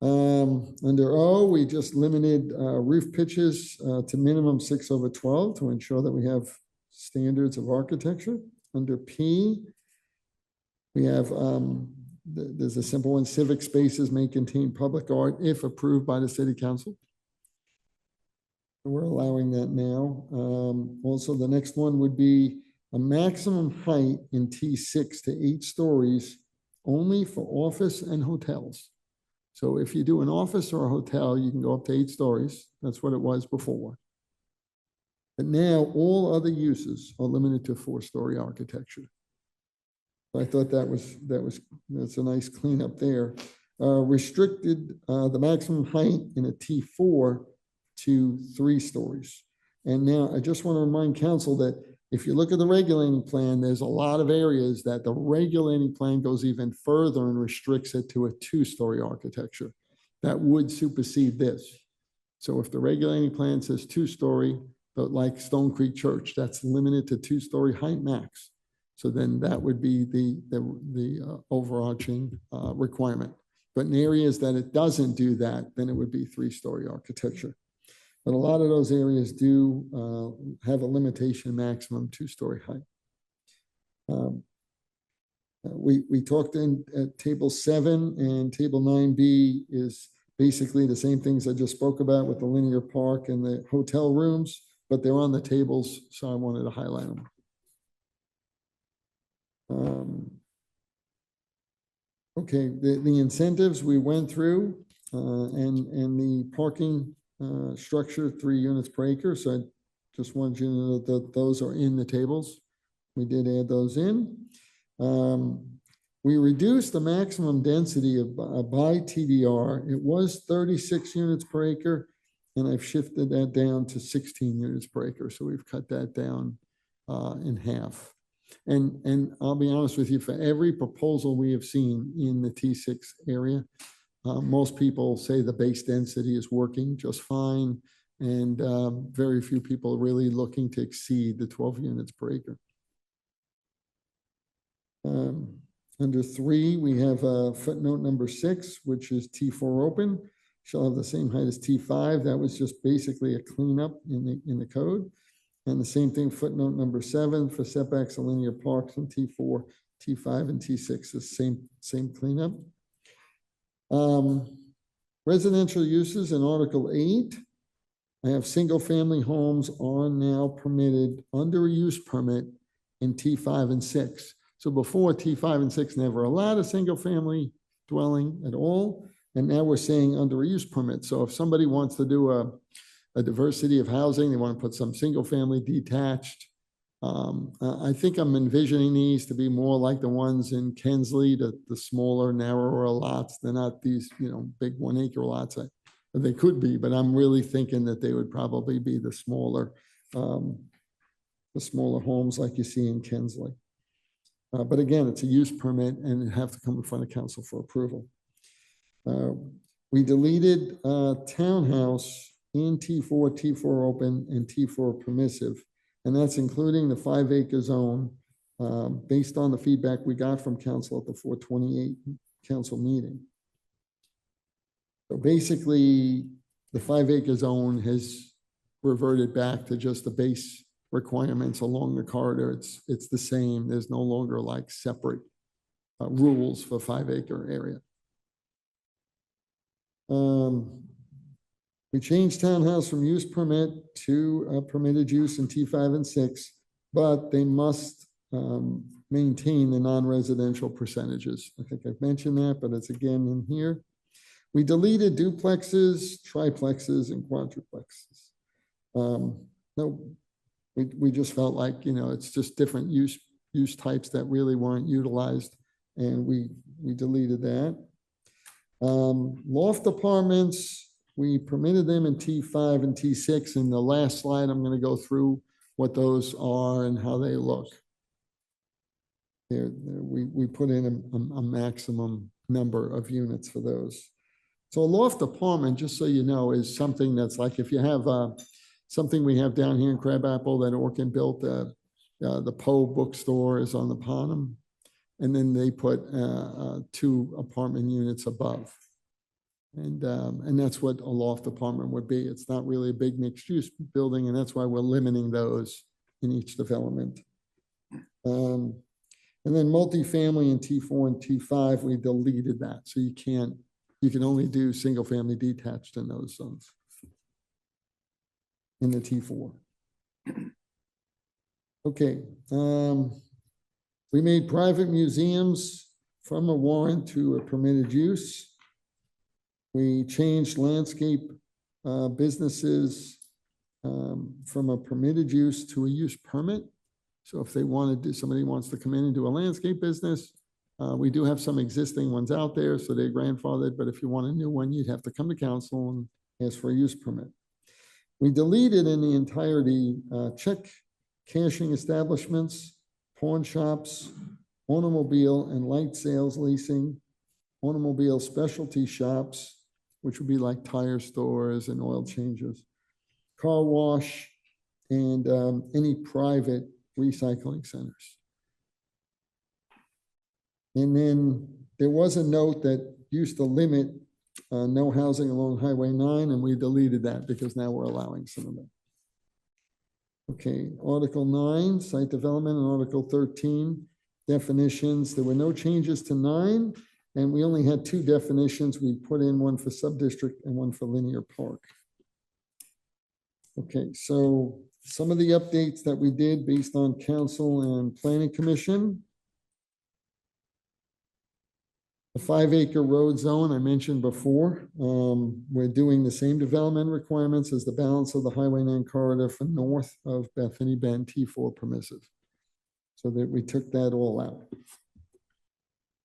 Under O, we just limited roof pitches to minimum 6/12 to ensure that we have standards of architecture. Under P, we have, there's a simple one, civic spaces may contain public art if approved by the city council. We're allowing that now. Also, the next one would be a maximum height in T6 to 8 stories only for office and hotels. So if you do an office or a hotel, you can go up to 8 stories. That's what it was before. But now all other uses are limited to 4-story architecture. I thought that's a nice cleanup there. Restricted the maximum height in a T4 to 3 stories. And now I just want to remind council that if you look at the regulating plan, there's a lot of areas that the regulating plan goes even further and restricts it to a 2-story architecture. That would supersede this. So if the regulating plan says 2-story, but like Stone Creek Church, that's limited to 2-story height max. So then that would be the overarching requirement. But in areas that it doesn't do that, then it would be 3-story architecture. But a lot of those areas do have a limitation maximum 2-story height. We talked at table 7, and table 9B is basically the same things I just spoke about with the linear park and the hotel rooms, but they're on the tables, so I wanted to highlight them. Okay, the incentives we went through and the parking structure, 3 units per acre. So I just want you to know that those are in the tables. We did add those in. We reduced the maximum density by TDR. It was 36 units per acre, and I've shifted that down to 16 units per acre. So we've cut that down in half. And I'll be honest with you, for every proposal we have seen in the T6 area, most people say the base density is working just fine, and very few people are really looking to exceed the 12 units per acre. Under 3, we have footnote number 6, which is T4 open. Shall have the same height as T5. That was just basically a cleanup in the code. And the same thing, footnote number 7 for setbacks and linear parks in T4, T5, and T6 is same cleanup. Residential uses in Article 8. I have single-family homes are now permitted under a use permit in T5 and 6. So before, T5 and 6 never allowed a single-family dwelling at all, and now we're saying under a use permit. So if somebody wants to do a diversity of housing, they want to put some single-family detached. I think I'm envisioning these to be more like the ones in Kensley, the smaller, narrower lots. They're not these, big 1-acre lots. They could be, but I'm really thinking that they would probably be the smaller homes like you see in Kensley. But again, it's a use permit and it have to come in front of council for approval. We deleted townhouse in T4, T4 open, and T4 permissive. And that's including the 5-acre zone based on the feedback we got from council at the 428 council meeting. So basically, the 5-acre zone has reverted back to just the base requirements along the corridor. It's the same. There's no longer like separate rules for 5-acre area. We changed townhouse from use permit to permitted use in T5 and 6, but they must maintain the non-residential percentages. I think I've mentioned that, but it's again in here. We deleted duplexes, triplexes, and quadruplexes. No, we just felt like, you know, it's just different use types that really weren't utilized, and we deleted that. Loft apartments, we permitted them in T5 and T6. In the last slide, I'm going to go through what those are and how they look. We put in a maximum number of units for those. So a loft apartment, just so you know, is something that's like if you have something we have down here in Crabapple that Orkin built, the Poe bookstore is on the bottom, and then they put 2 apartment units above. And that's what a loft apartment would be. It's not really a big mixed-use building, and that's why we're limiting those in each development. And then multifamily in T4 and T5, we deleted that. So you can only do single-family detached in those zones in the T4. Okay. We made private museums from a warrant to a permitted use. We changed landscape businesses from a permitted use to a use permit. So if they want to do, somebody wants to come in and do a landscape business, we do have some existing ones out there, so they're grandfathered, but if you want a new one, you'd have to come to council and ask for a use permit. We deleted in the entirety check cashing establishments, pawn shops, automobile and light sales leasing, automobile specialty shops, which would be like tire stores and oil changes, car wash, and any private recycling centers. And then there was a note that used to limit no housing along Highway 9, and we deleted that because now we're allowing some of them. Okay, Article 9, site development, and Article 13, definitions. There were no changes to 9, and we only had 2 definitions. We put in one for sub-district and one for linear park. Okay, so some of the updates that we did based on council and planning commission. The 5-acre road zone I mentioned before, we're doing the same development requirements as the balance of the Highway 9 corridor for north of Bethany Bend T4 permissive. So that we took that all out.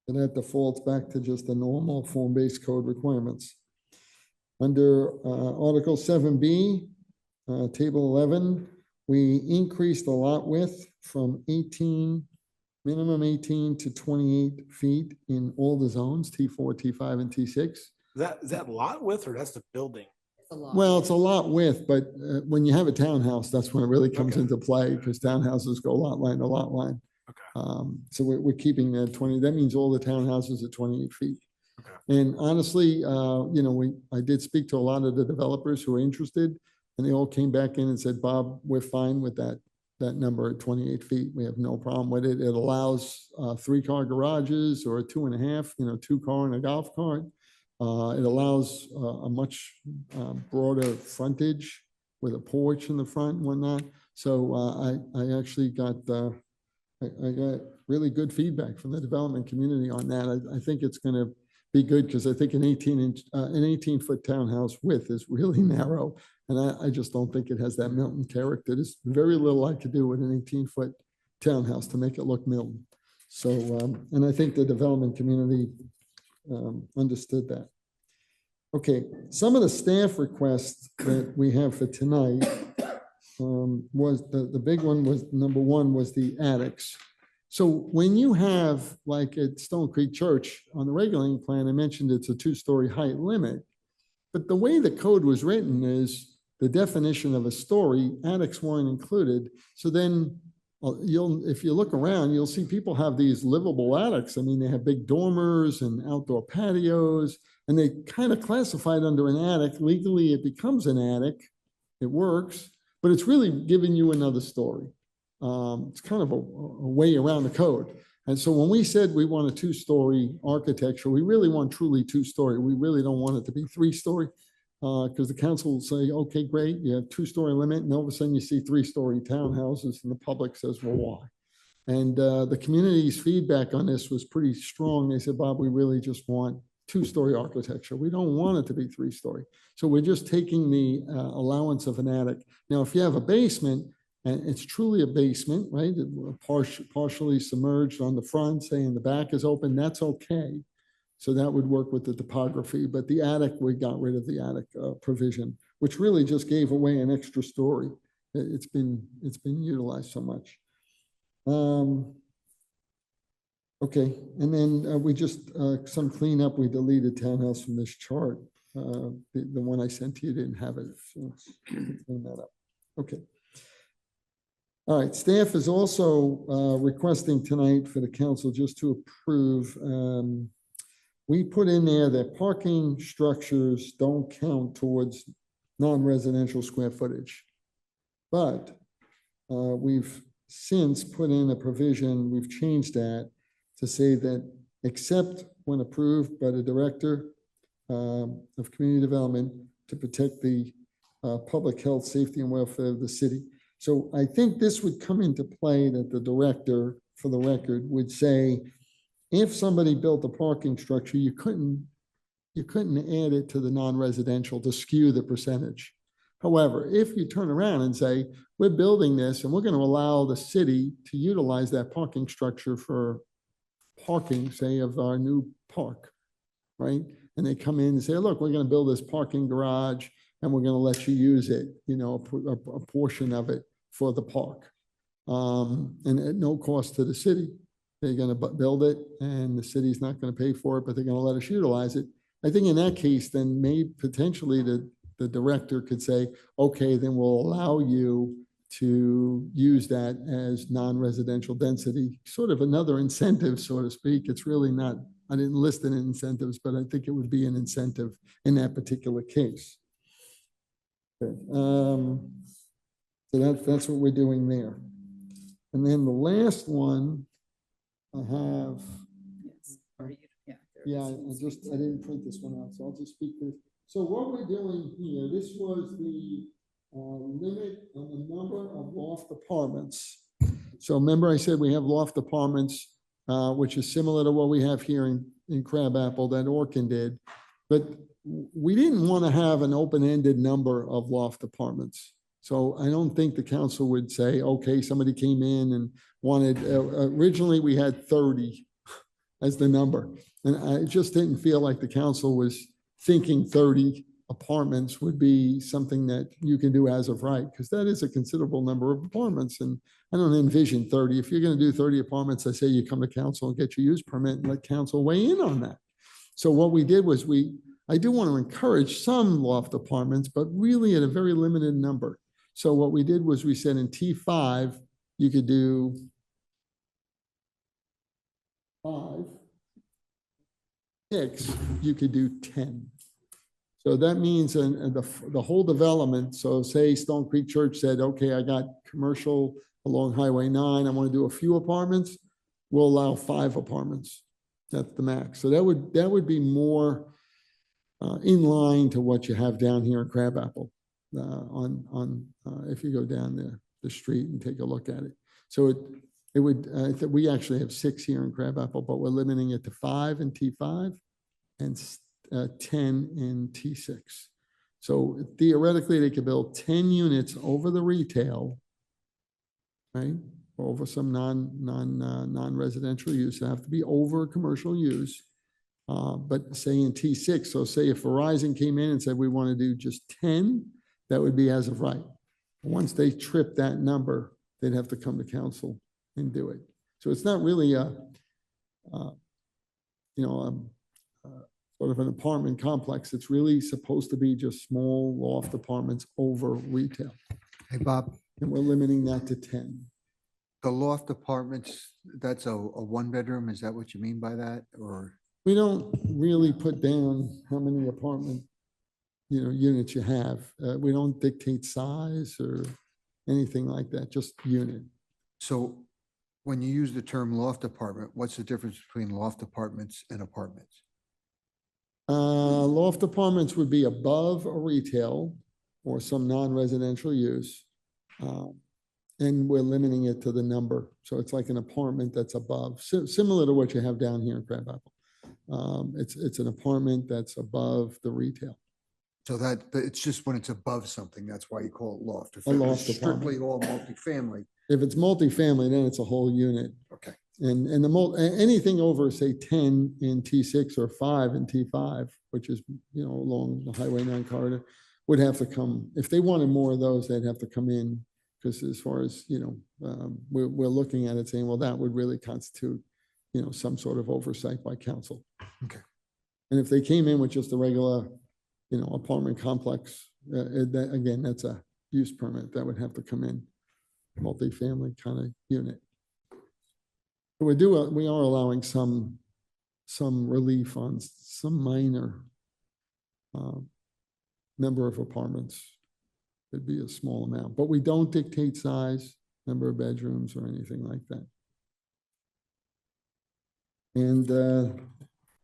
And that defaults back to just the normal form-based code requirements. Under Article 7B, Table 11, we increased the lot width from minimum 18 to 28 feet in all the zones, T4, T5, and T6. Is that lot width or that's the building? Well, it's a lot width, but when you have a townhouse, that's when it really comes into play because townhouses go lot line to lot line. Okay. So we're keeping that 20. That means all the townhouses are 28 feet. Okay. And honestly, you know, I did speak to a lot of the developers who are interested, and they all came back in and said, Bob, we're fine with that number at 28 feet. We have no problem with it. It allows 3-car garages or 2.5, you know, 2-car and a golf cart. It allows a much broader frontage with a porch in the front and whatnot. So I actually got I got really good feedback from the development community on that. I think it's going to be good because I think an 18-foot townhouse width is really narrow, and I just don't think it has that Milton character. There's very little I could do with an 18-foot townhouse to make it look Milton. So, and I think the development community understood that. Okay, some of the staff requests that we have for tonight was the big one was number 1 was the attics. So when you have, like at Stone Creek Church on the regulating plan, I mentioned it's a 2-story height limit. But the way the code was written is the definition of a story, attics weren't included. So then if you look around, you'll see people have these livable attics. I mean, they have big dormers and outdoor patios, and they kind of classify it under an attic. Legally, it becomes an attic. It works, but it's really giving you another story. It's kind of a way around the code. And so when we said we want a 2-story architecture, we really want truly 2-story. We really don't want it to be 3-story because the council will say, okay, great, you have 2-story limit. And all of a sudden you see 3-story townhouses and the public says, well, why? And the community's feedback on this was pretty strong. They said, Bob, we really just want 2-story architecture. We don't want it to be 3-story. So we're just taking the allowance of an attic. Now, if you have a basement, and it's truly a basement, right? Partially submerged on the front, saying the back is open, that's okay. So that would work with the topography, but the attic, we got rid of the attic provision, which really just gave away an extra story. It's been utilized so much. Okay, and then we just, some cleanup, we deleted townhouse from this chart. The one I sent to you didn't have it, so let's clean that up. Okay. All right, staff is also requesting tonight for the council just to approve. We put in there that parking structures don't count towards non-residential square footage. But we've since put in a provision, we've changed that to say that except when approved by the director of community development to protect the public health, safety, and welfare of the city. So I think this would come into play that the director, for the record, would say, if somebody built a parking structure, you couldn't add it to the non-residential to skew the percentage. However, if you turn around and say, we're building this and we're going to allow the city to utilize that parking structure for parking, say, of our new park, right? And they come in and say, look, we're going to build this parking garage and we're going to let you use it, you know, a portion of it for the park. And at no cost to the city. They're going to build it and the city's not going to pay for it, but they're going to let us utilize it. I think in that case, then maybe potentially the director could say, okay, then we'll allow you to use that as non-residential density, sort of another incentive, so to speak. It's really not, I didn't list it in incentives, but I think it would be an incentive in that particular case. Okay. So that's what we're doing there. And then the last one I have. Yeah, I didn't print this one out, so I'll just speak to. So what we're doing here, this was the limit on the number of loft apartments. So remember I said we have loft apartments, which is similar to what we have here in Crabapple that Orkin did. But we didn't want to have an open-ended number of loft apartments. So I don't think the council would say, okay, somebody came in and wanted, originally we had 30 as the number. And I just didn't feel like the council was thinking 30 apartments would be something that you can do as of right, because that is a considerable number of apartments. And I don't envision 30. If you're going to do 30 apartments, I say you come to council and get your use permit and let council weigh in on that. So what we did was I do want to encourage some loft apartments, but really at a very limited number. So what we did was we said in T5, you could do 5, 6, you could do 10. So that means the whole development, so say Stone Creek Church said, okay, I got commercial along Highway 9, I want to do a few apartments, we'll allow 5 apartments. That's the max. So that would be more in line to what you have down here in Crabapple if you go down the street and take a look at it. So it would, we actually have 6 here in Crabapple, but we're limiting it to 5 in T5 and 10 in T6. So theoretically, they could build 10 units over the retail, right? Over some non-residential use. They have to be over commercial use. But say in T6, so say if Verizon came in and said, we want to do just 10, that would be as of right. Once they trip that number, they'd have to come to council and do it. So it's not really sort of an apartment complex. It's really supposed to be just small loft apartments over retail. Hey, Bob, And we're limiting that to 10. the loft apartments, that's a one bedroom, is that what you mean by that, or? We don't really put down how many apartment, units you have. We don't dictate size or anything like that, just unit. So when you use the term loft apartment, what's the difference between loft apartments and apartments? Loft apartments would be above a retail or some non-residential use. And we're limiting it to the number. So it's like an apartment that's above, similar to what you have down here in Crab Apple. It's an apartment that's above the retail. So that, it's just when it's above something, that's why you call it loft. If A it was loft strictly apartment. all multifamily, If it's multifamily, then it's a whole unit. okay. And anything over, say, 10 in T6 or 5 in T5, which is, along the Highway 9 corridor, would have to come, if they wanted more of those, they'd have to come in. Because as far as, we're looking at it saying, well, that would really constitute, some sort of oversight by council. Okay. And if they came in with just a regular, apartment complex, again, that's a use permit that would have to come in, multifamily kind of unit. We are allowing some relief on some minor number of apartments. It'd be a small amount, but we don't dictate size, number of bedrooms or anything like that. And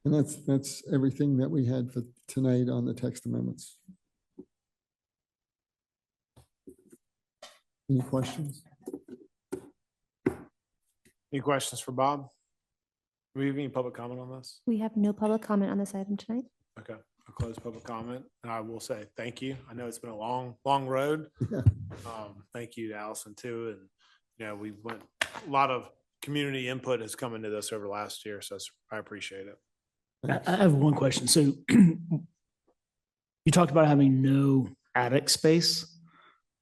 that's everything that we had for tonight on the text amendments. Any questions? Any questions for Bob? Do we have any public comment on this? We have no public comment on this item tonight. Okay, I'll close public comment. And I will say thank you. I know it's been a long, long road. Yeah. Thank you to Allison too. And, we went, a lot of community input has come into this over last year. So I appreciate it. I have one question. So you talked about having no attic space.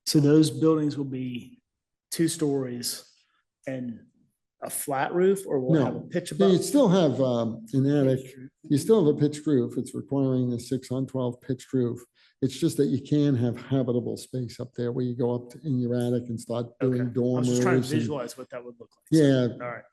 So those buildings will be 2 stories and a flat roof, or will it have a pitch above? You still have an attic. You still have a pitched roof. It's requiring the 6-on-12 pitched roof. It's just that you can have habitable space up there where you go up in your attic and start doing I dormers. was just trying to and- visualize what that would look like. Yeah. All right.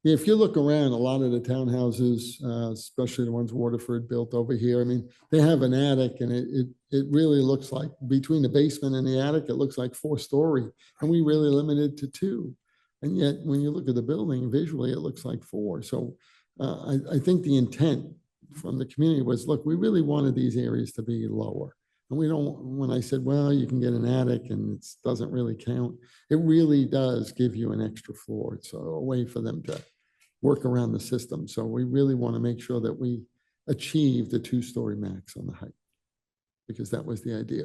If you look around, a lot of the townhouses, especially the ones Waterford built over here, I mean, they have an attic and it really looks like between the basement and the attic, it looks like 4-story. And we really limited to 2. And yet when you look at the building visually, it looks like 4. So I think the intent from the community was, look, we really wanted these areas to be lower. And we don't, when I said, well, you can get an attic and it doesn't really count, it really does give you an extra floor. It's a way for them to work around the system. So we really want to make sure that we achieve the 2-story max on the height, because that was the idea.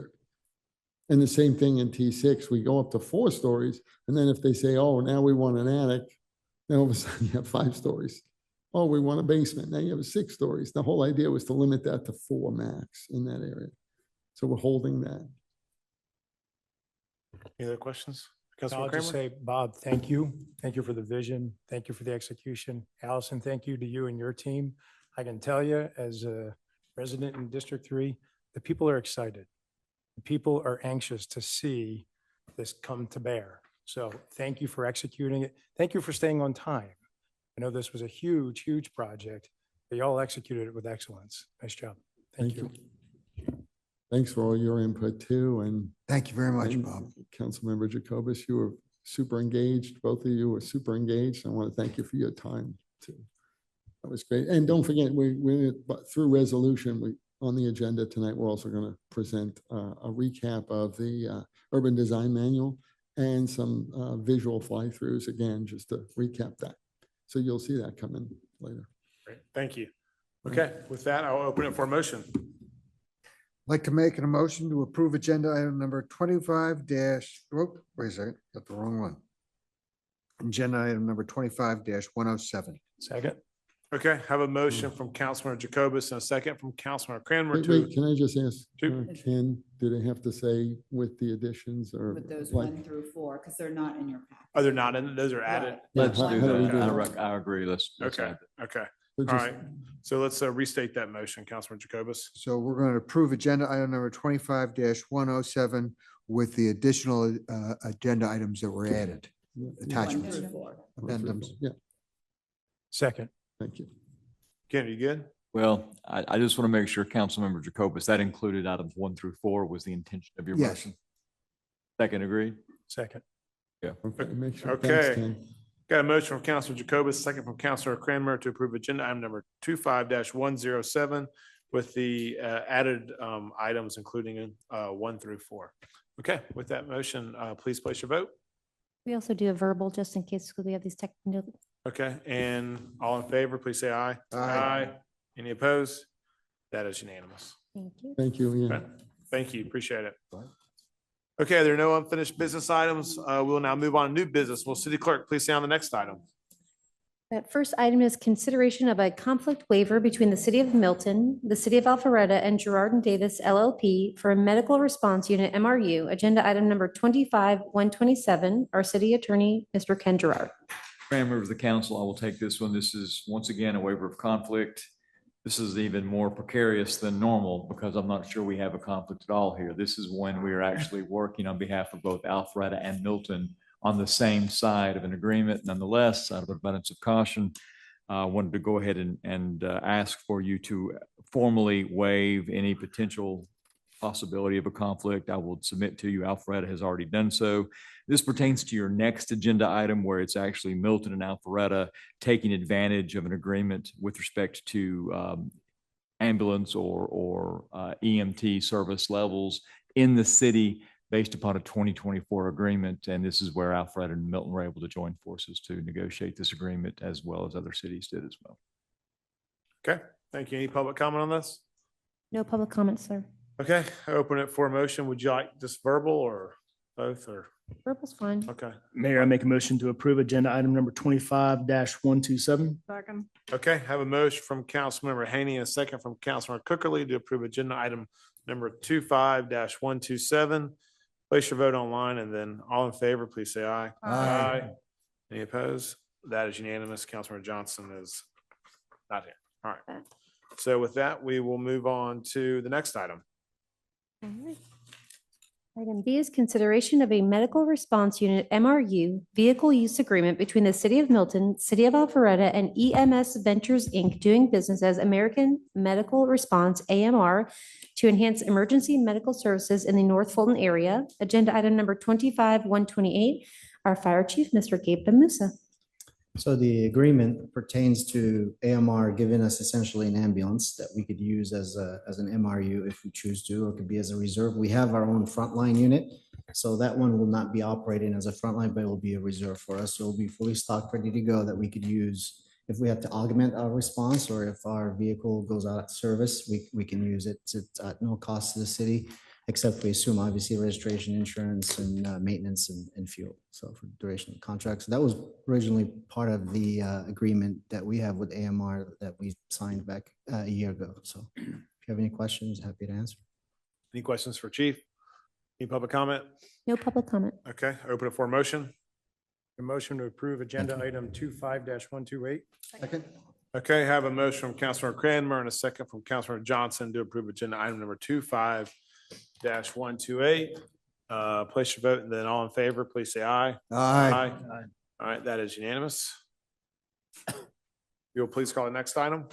And the same thing in T6, we go up to 4 stories. And then if they say, oh, now we want an attic, then all of a sudden you have 5 stories. Oh, we want a basement. Now you have 6 stories. The whole idea was to limit that to 4 max in that area. So we're holding that. Any other questions? I'll Councilman just Kramer? say, Bob, thank you. Thank you for the vision. Thank you for the execution. Allison, thank you to you and your team. I can tell you, as a resident in District 3, the people are excited. The people are anxious to see this come to bear. So thank you for executing it. Thank you for staying on time. I know this was a huge, huge project, but y'all executed it with excellence. Nice job. Thank you. Thanks for all your input too. And thank you very much, Bob. Councilmember Jacobus, you were super engaged. Both of you were super engaged. I want to thank you for your time too. That was great. And don't forget, we through resolution, on the agenda tonight, we're also going to present a recap of the urban design manual and some visual fly-throughs again, just to recap that. So you'll see that coming later. Great. Thank you. Okay, with that, I'll open it for a motion. I'd like to make a motion to approve agenda item number 25 dash, wait a second, got the wrong one. Agenda item number 25-107. Second. Okay, have a motion from Councilman Jacobus and a second from Councilman Cranmer Wait, to, wait, can I just ask, Shoot. Ken, do they have to say with the additions or? With those like- 1 through 4, because they're not in your packet. oh, they're not in, those are added? Yeah, Let's how- do how do we that. do that? I agree. Let's Okay, add that. okay. So All just- right. So let's restate that motion, Councilman Jacobus. So we're going to approve agenda item number 25-107 with the additional agenda items that were added, attachments, 1 through 4. addendums. Yeah, Second. thank you. Ken, you good? Well, I just want to make sure, Councilmember Jacobus, that included items 1 through 4 was the intention of your Yes. motion. Second, agreed? Second. Yeah. Okay, make sure. Okay. Thanks, Ken. Got a motion from Councilman Jacobus, second from Councilor Cranmer to approve agenda item number 25-107 with the added items, including 1 through 4. Okay, with that motion, please place your vote. We also do a verbal just in case we have these technical. Okay, and all in favor, please say aye. Aye. Any opposed? That is unanimous. Thank you. Thank you, yeah. Okay, thank you, appreciate it. Okay, there are no unfinished business items. We'll now move on to new business. Will City Clerk please say on the next item? That first item is consideration of a conflict waiver between the City of Milton, the City of Alpharetta, and Gerard and Davis LLP for a medical response unit MRU, agenda item number 25-127. Our city attorney, Mr. Ken Gerard. Members of the council, I will take this one. This is once again a waiver of conflict. This is even more precarious than normal because I'm not sure we have a conflict at all here. This is when we are actually working on behalf of both Alpharetta and Milton on the same side of an agreement. Nonetheless, out of abundance of caution, I wanted to go ahead and ask for you to formally waive any potential possibility of a conflict. I will submit to you, Alpharetta has already done so. This pertains to your next agenda item where it's actually Milton and Alpharetta taking advantage of an agreement with respect to ambulance or EMT service levels in the city based upon a 2024 agreement. And this is where Alpharetta and Milton were able to join forces to negotiate this agreement as well as other cities did as well. Okay, thank you. Any public comment on this? No public comments, sir. Okay, I open it for a motion. Would you like just verbal or both or? Verbal's fine. Okay, Mayor, I make a motion to approve agenda item number 25-127. Second. okay, have a motion from Councilmember Haney and a second from Councilmember Cookerly to approve agenda item number 25-127. Place your vote online and then all in favor, please say aye. Aye. Any opposed? That is unanimous. Councilmember Johnson is not here. All right. So with that, we will move on to the next item. All right. Item B is consideration of a medical response unit MRU vehicle use agreement between the City of Milton, City of Alpharetta, and EMS Ventures, Inc., doing business as American Medical Response, AMR, to enhance emergency medical services in the North Fulton area. Agenda item number 25-128. Our Fire Chief, Mr. Gabe Musa. So the agreement pertains to AMR giving us essentially an ambulance that we could use as an MRU if we choose to, or it could be as a reserve. We have our own frontline unit. So that one will not be operating as a frontline, but it will be a reserve for us. So it'll be fully stocked, ready to go that we could use if we have to augment our response or if our vehicle goes out of service, we can use it. It's at no cost to the city, except we assume obviously registration, insurance, and maintenance and fuel. So for duration of contracts, that was originally part of the agreement that we have with AMR that we signed back a year ago. So if you have any questions, happy to answer. Any questions for Chief? Any public comment? No public comment. Okay, open it for a motion. A motion to approve agenda item 25-128. Second. Okay, have a motion from Councilor Cranmer and a second from Councilor Johnson to approve agenda item number 25-128. Place your vote and then all in favor, please say aye. Aye. All right, that is unanimous. You'll please call the next item.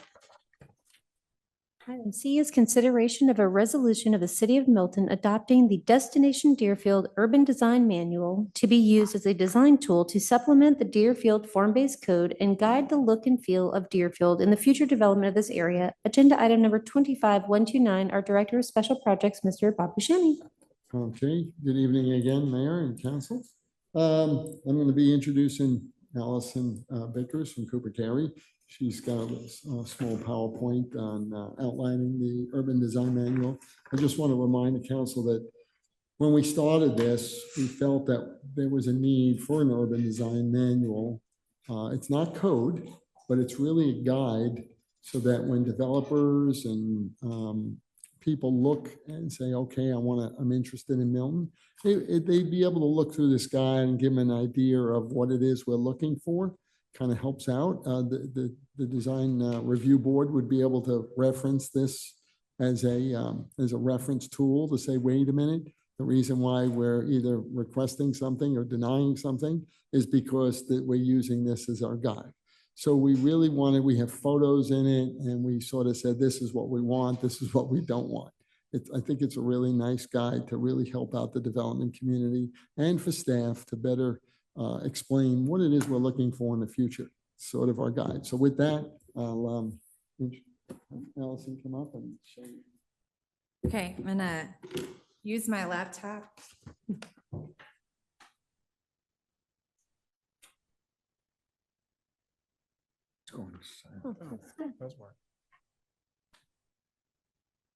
Item C is consideration of a resolution of the City of Milton adopting the Destination Deerfield Urban Design Manual to be used as a design tool to supplement the Deerfield form-based code and guide the look and feel of Deerfield in the future development of this area. Agenda item number 25-129, our Director of Special Projects, Mr. Bob Buscemi. Okay, good evening again, Mayor and Council. I'm going to be introducing Allison Vickers from Cooper Terry. She's got a small PowerPoint on outlining the urban design manual. I just want to remind the council that when we started this, we felt that there was a need for an urban design manual. It's not code, but it's really a guide so that when developers and people look and say, okay, I'm interested in Milton, they'd be able to look through this guide and give them an idea of what it is we're looking for. Kind of helps out. The design review board would be able to reference this as a reference tool to say, wait a minute, the reason why we're either requesting something or denying something is because that we're using this as our guide. So we really we have photos in it, and we sort of said, this is what we want, this is what we don't want. I think it's a really nice guide to really help out the development community and for staff to better explain what it is we're looking for in the future, sort of our guide. So with that, I'll Allison come up and show you. Okay, I'm gonna use my laptop.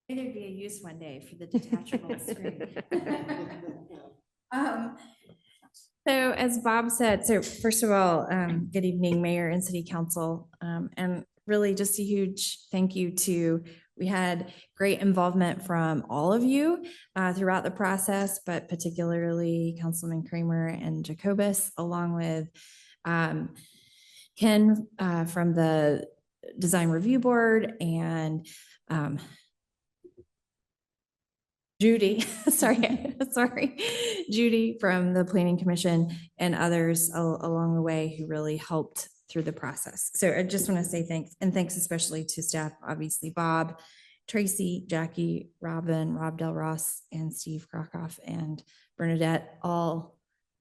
Maybe there'd be a use one day for the detachable screen. So as Bob said, so first of all, good evening, Mayor and City Council, and really just a huge thank you to, we had great involvement from all of you throughout the process, but particularly Councilman Kramer and Jacobus, along with Ken from the Design Review Board and Judy, sorry, Judy from the Planning Commission and others along the way who really helped through the process. So I just want to say thanks, and thanks especially to staff, obviously Bob, Tracy, Jackie, Robin, Rob Del Ross, and Steve Krakoff and Bernadette all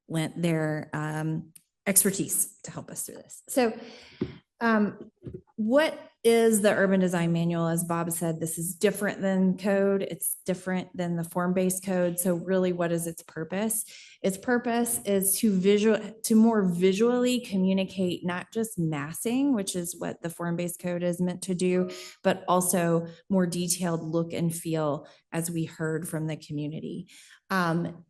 lent their expertise to help us through this. So what is the urban design manual? As Bob said, this is different than code. It's different than the form-based code. So really, what is its purpose? Its purpose is to more visually communicate not just massing, which is what the form-based code is meant to do, but also more detailed look and feel, as we heard from the community.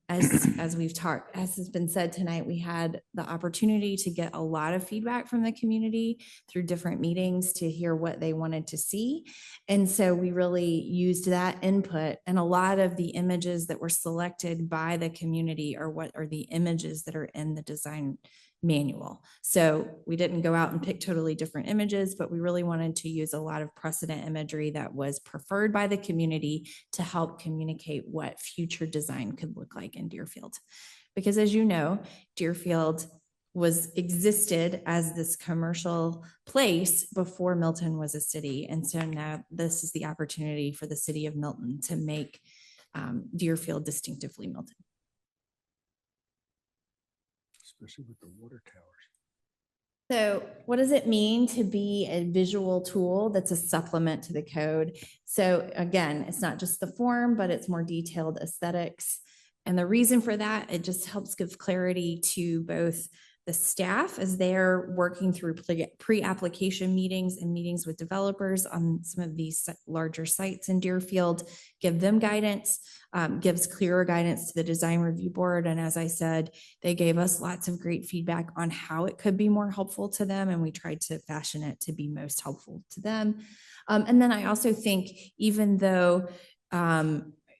As we've talked, as has been said tonight, we had the opportunity to get a lot of feedback from the community through different meetings to hear what they wanted to see. And so we really used that input, and a lot of the images that were selected by the community are what are the images that are in the design manual. So we didn't go out and pick totally different images, but we really wanted to use a lot of precedent imagery that was preferred by the community to help communicate what future design could look like in Deerfield. Because as you know, Deerfield existed as this commercial place before Milton was a city. And so now this is the opportunity for the city of Milton to make Deerfield distinctively Milton. Especially with the water towers. So what does it mean to be a visual tool that's a supplement to the code? So again, it's not just the form, but it's more detailed aesthetics. And the reason for that, it just helps give clarity to both the staff as they're working through pre-application meetings and meetings with developers on some of these larger sites in Deerfield, give them guidance, gives clearer guidance to the design review board. And as I said, they gave us lots of great feedback on how it could be more helpful to them. And we tried to fashion it to be most helpful to them. And then I also think, even though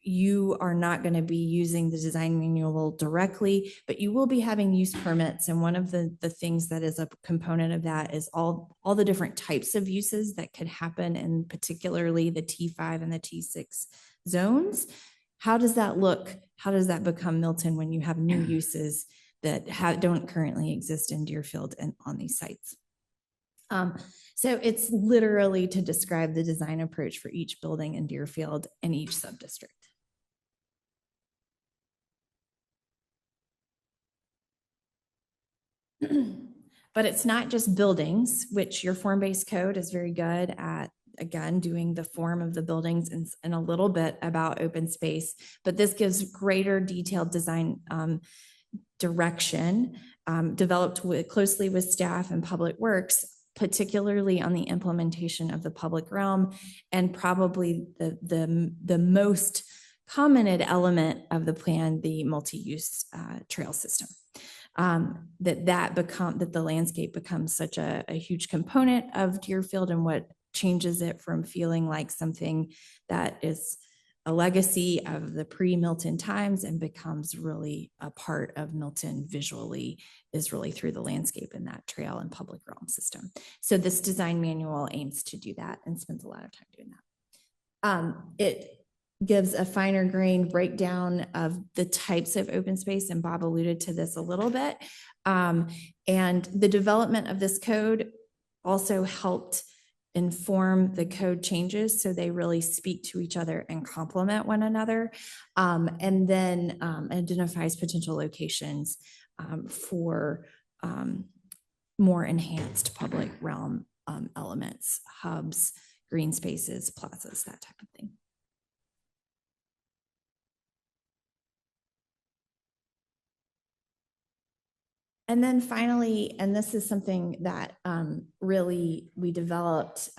you are not going to be using the design manual directly, but you will be having use permits. And one of the things that is a component of that is all the different types of uses that could happen, and particularly the T5 and the T6 zones. How does that look? How does that become Milton when you have new uses that don't currently exist in Deerfield and on these sites? So it's literally to describe the design approach for each building in Deerfield and each subdistrict. But it's not just buildings, which your form-based code is very good at, again, doing the form of the buildings and a little bit about open space, but this gives greater detailed design direction, developed closely with staff and public works, particularly on the implementation of the public realm, and probably the most commented element of the plan, the multi-use trail system. that the landscape becomes such a huge component of Deerfield, and what changes it from feeling like something that is a legacy of the pre-Milton times and becomes really a part of Milton visually, is really through the landscape in that trail and public realm system. So this design manual aims to do that and spends a lot of time doing that. It gives a finer grain breakdown of the types of open space, and Bob alluded to this a little bit. And the development of this code also helped inform the code changes, so they really speak to each other and complement one another, and then identifies potential locations for more enhanced public realm elements, hubs, green spaces, plazas, that type of thing. And then finally, and this is something that really we developed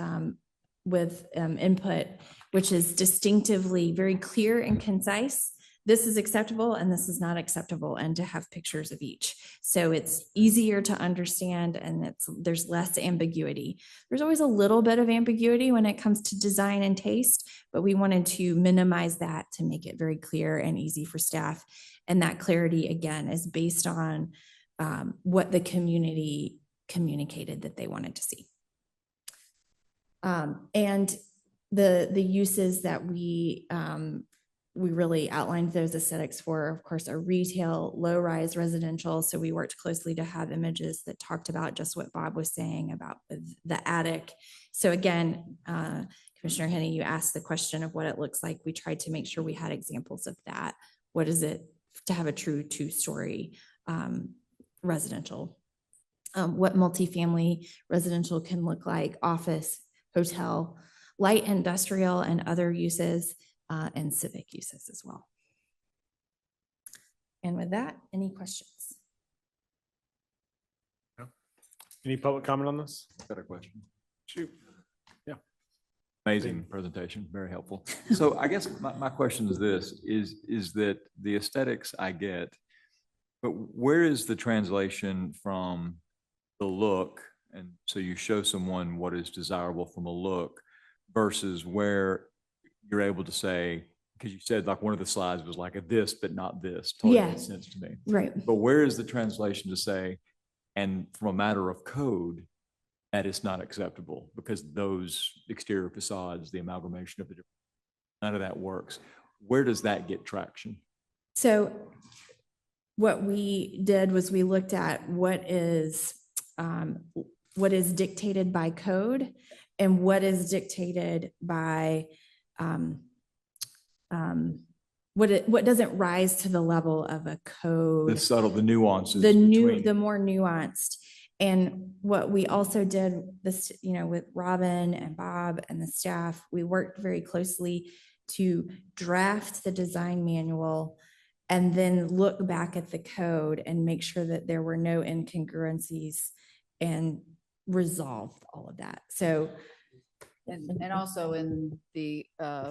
with input, which is distinctively very clear and concise. This is acceptable and this is not acceptable, and to have pictures of each. So it's easier to understand, and there's less ambiguity. There's always a little bit of ambiguity when it comes to design and taste, but we wanted to minimize that to make it very clear and easy for staff. And that clarity, again, is based on what the community communicated that they wanted to see. And the uses that we really outlined those aesthetics for, of course, a retail, low-rise residential. So we worked closely to have images that talked about just what Bob was saying about the attic. So again, Commissioner Henney, you asked the question of what it looks like. We tried to make sure we had examples of that. What is it to have a true two-story residential? What multifamily residential can look like, office, hotel, light industrial and other uses, and civic uses as well. And with that, any questions? Any public comment on this? Got a question. Shoot. Yeah. Amazing presentation, very helpful. So I guess my question is this, is that the aesthetics I get, but where is the translation from the look? And so you show someone what is desirable from a look versus where you're able to say, because you said like one of the slides was like a this, but not this. Totally Yeah. made sense to me. Right. But where is the translation to say, and from a matter of code, that is not acceptable because those exterior facades, the amalgamation of the different, none of that works. Where does that get traction? So what we did was we looked at what is dictated by code and what is dictated by what doesn't rise to the level of a code. The subtle, the nuances. The more nuanced. And what we also did this, with Robin and Bob and the staff, we worked very closely to draft the design manual and then look back at the code and make sure that there were no incongruencies and resolved all of that. So, and also in the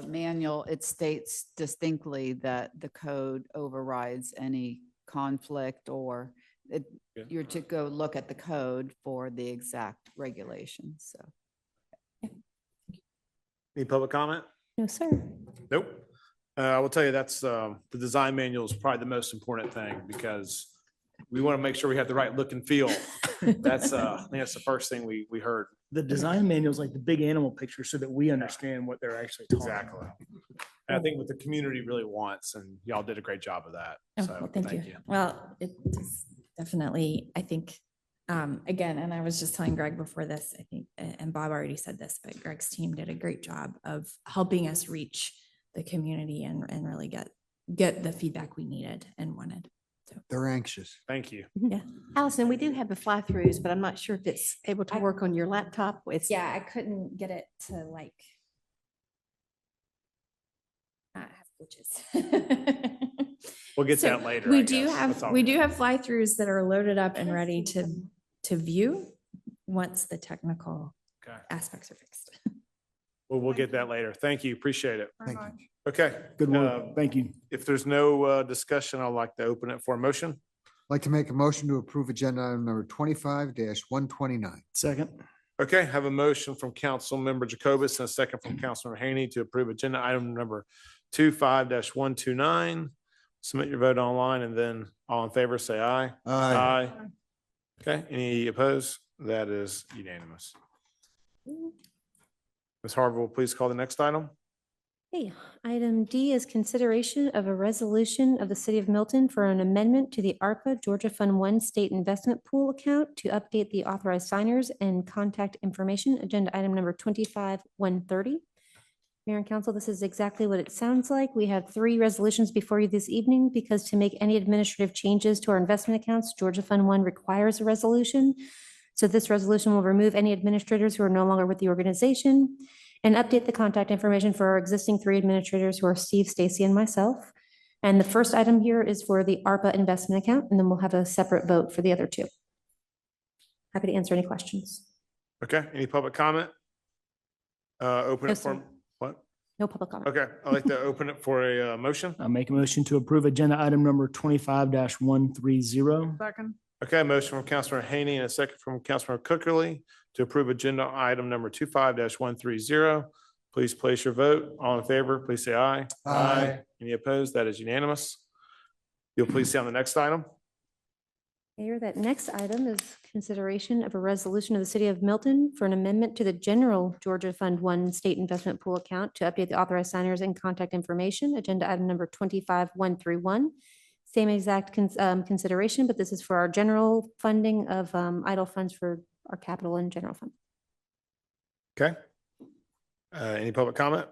manual, it states distinctly that the code overrides any conflict, or you're to go look at the code for the exact regulations. So, Any public comment? No, sir. Nope. I will tell you that's the design manual is probably the most important thing because we want to make sure we have the right look and feel. That's I think that's the first thing we heard. The design manual is like the big animal picture so that we understand what they're actually talking about. And I think what the community really wants, and y'all did a great job of that. Oh, So well, thank you. Well, it is definitely, I think, again, and I was just telling Greg before this, I think, and Bob already said this, but Greg's team did a great job of helping us reach the community and really get the feedback we needed and wanted. So they're anxious. Thank you. Yeah. Allison, we do have the fly-throughs, but I'm not sure if it's able to work on your laptop. Yeah, I couldn't get it to like not have glitches. We'll get So that later. We I do guess. That's all we right. do have fly-throughs that are loaded up and ready to view once the technical aspects are fixed. Well, we'll get that later. Thank you. Appreciate it. Thank you. Okay. Good work. Thank you. If there's no discussion, I'd like to open it for a motion. Like to make a motion to approve agenda item number 25-129. Second. Okay, have a motion from Councilmember Jacobus and a second from Councilmember Haney to approve agenda item number 25-129. Submit your vote online and then all in favor, say aye. Aye. Okay, any opposed? That is unanimous. Ms. Harville, please call the next item. Okay, item D is consideration of a resolution of the City of Milton for an amendment to the ARPA Georgia Fund 1 State Investment Pool account to update the authorized signers and contact information. Agenda item number 25-130. Mayor and Council, this is exactly what it sounds like. We have 3 resolutions before you this evening because to make any administrative changes to our investment accounts, Georgia Fund 1 requires a resolution. So this resolution will remove any administrators who are no longer with the organization and update the contact information for our existing 3 administrators who are Steve, Stacy, and myself. And the first item here is for the ARPA investment account, and then we'll have a separate vote for the other 2. Happy to answer any questions. Okay, any public comment? Open No, it for, sir. what? No public comment. Okay, I'd like to open it for a motion. I'll make a motion to approve agenda item number 25-130. Second. Okay, motion from Councilmember Haney and a second from Councilmember Cookerly to approve agenda item number 25-130. Please place your vote. All in favor, please say aye. Aye. Any opposed? That is unanimous. You'll please see on the next item. Mayor, that next item is consideration of a resolution of the City of Milton for an amendment to the general Georgia Fund 1 State Investment Pool account to update the authorized signers and contact information. Agenda item number 25-131. Same exact consideration, but this is for our general funding of idle funds for our capital and general fund. Okay. Any public comment?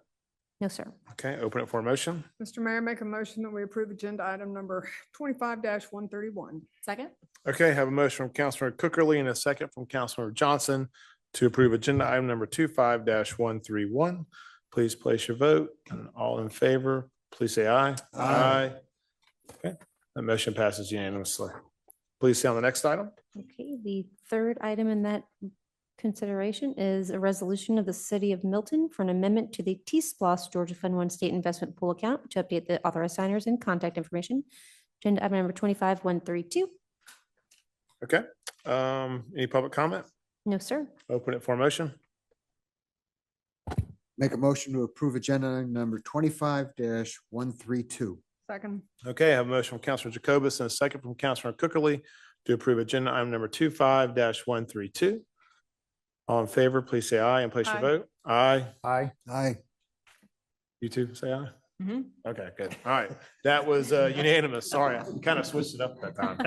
No, sir. Okay, open it for a motion. Mr. Mayor, make a motion that we approve agenda item number 25-131. Second. Okay, have a motion from Councilmember Cookerly and a second from Councilmember Johnson to approve agenda item number 25-131. Please place your vote and all in favor, please say aye. Aye. Okay, that motion passes unanimously. Please see on the next item. Okay, the third item in that consideration is a resolution of the City of Milton for an amendment to the T-Splosh Georgia Fund 1 State Investment Pool account to update the authorized signers and contact information. Agenda item number 25-132. Okay, any public comment? No, sir. Open it for a motion. Make a motion to approve agenda item number 25-132. Second. Okay, I have a motion from Councilmember Jacobus and a second from Councilmember Cookerly to approve agenda item number 25-132. All in favor, please say aye and place your Aye. vote. Aye. Aye. Aye. You two say aye. Mhm. Okay, good. All right. That was unanimous. Sorry, I kind of switched it up that time.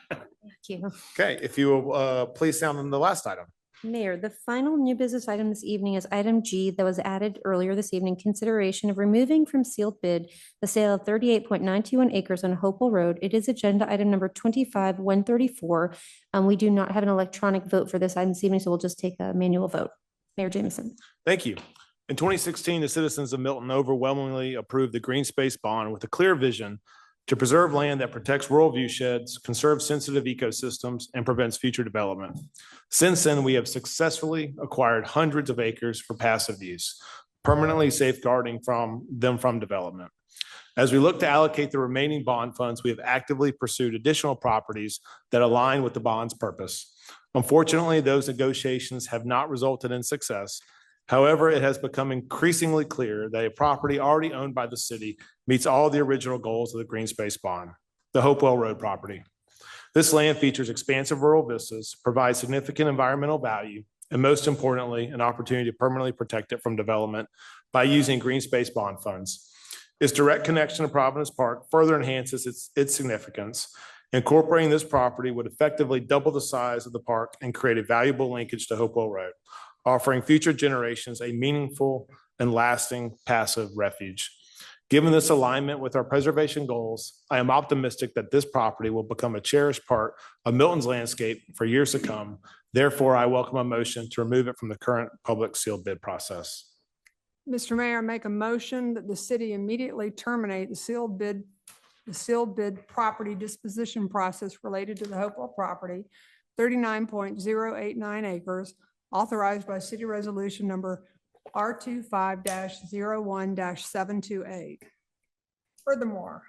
Thank you. Okay, if you will please sound on the last item. Mayor, the final new business item this evening is item G that was added earlier this evening, consideration of removing from sealed bid the sale of 38.921 acres on Hopewell Road. It is agenda item number 25-134. We do not have an electronic vote for this item this evening, so we'll just take a manual vote. Mayor Jamison. Thank you. In 2016, the citizens of Milton overwhelmingly approved the green space bond with a clear vision to preserve land that protects rural viewsheds, conserves sensitive ecosystems, and prevents future development. Since then, we have successfully acquired hundreds of acres for passive use, permanently safeguarding them from development. As we look to allocate the remaining bond funds, we have actively pursued additional properties that align with the bond's purpose. Unfortunately, those negotiations have not resulted in success. However, it has become increasingly clear that a property already owned by the city meets all the original goals of the green space bond, the Hopewell Road property. This land features expansive rural vistas, provides significant environmental value, and most importantly, an opportunity to permanently protect it from development by using green space bond funds. Its direct connection to Providence Park further enhances its significance. Incorporating this property would effectively double the size of the park and create a valuable linkage to Hopewell Road, offering future generations a meaningful and lasting passive refuge. Given this alignment with our preservation goals, I am optimistic that this property will become a cherished part of Milton's landscape for years to come. Therefore, I welcome a motion to remove it from the current public sealed bid process. Mr. Mayor, I make a motion that the city immediately terminate the sealed bid property disposition process related to the Hopewell property, 39.089 acres, authorized by city resolution number R25-01-728. Furthermore,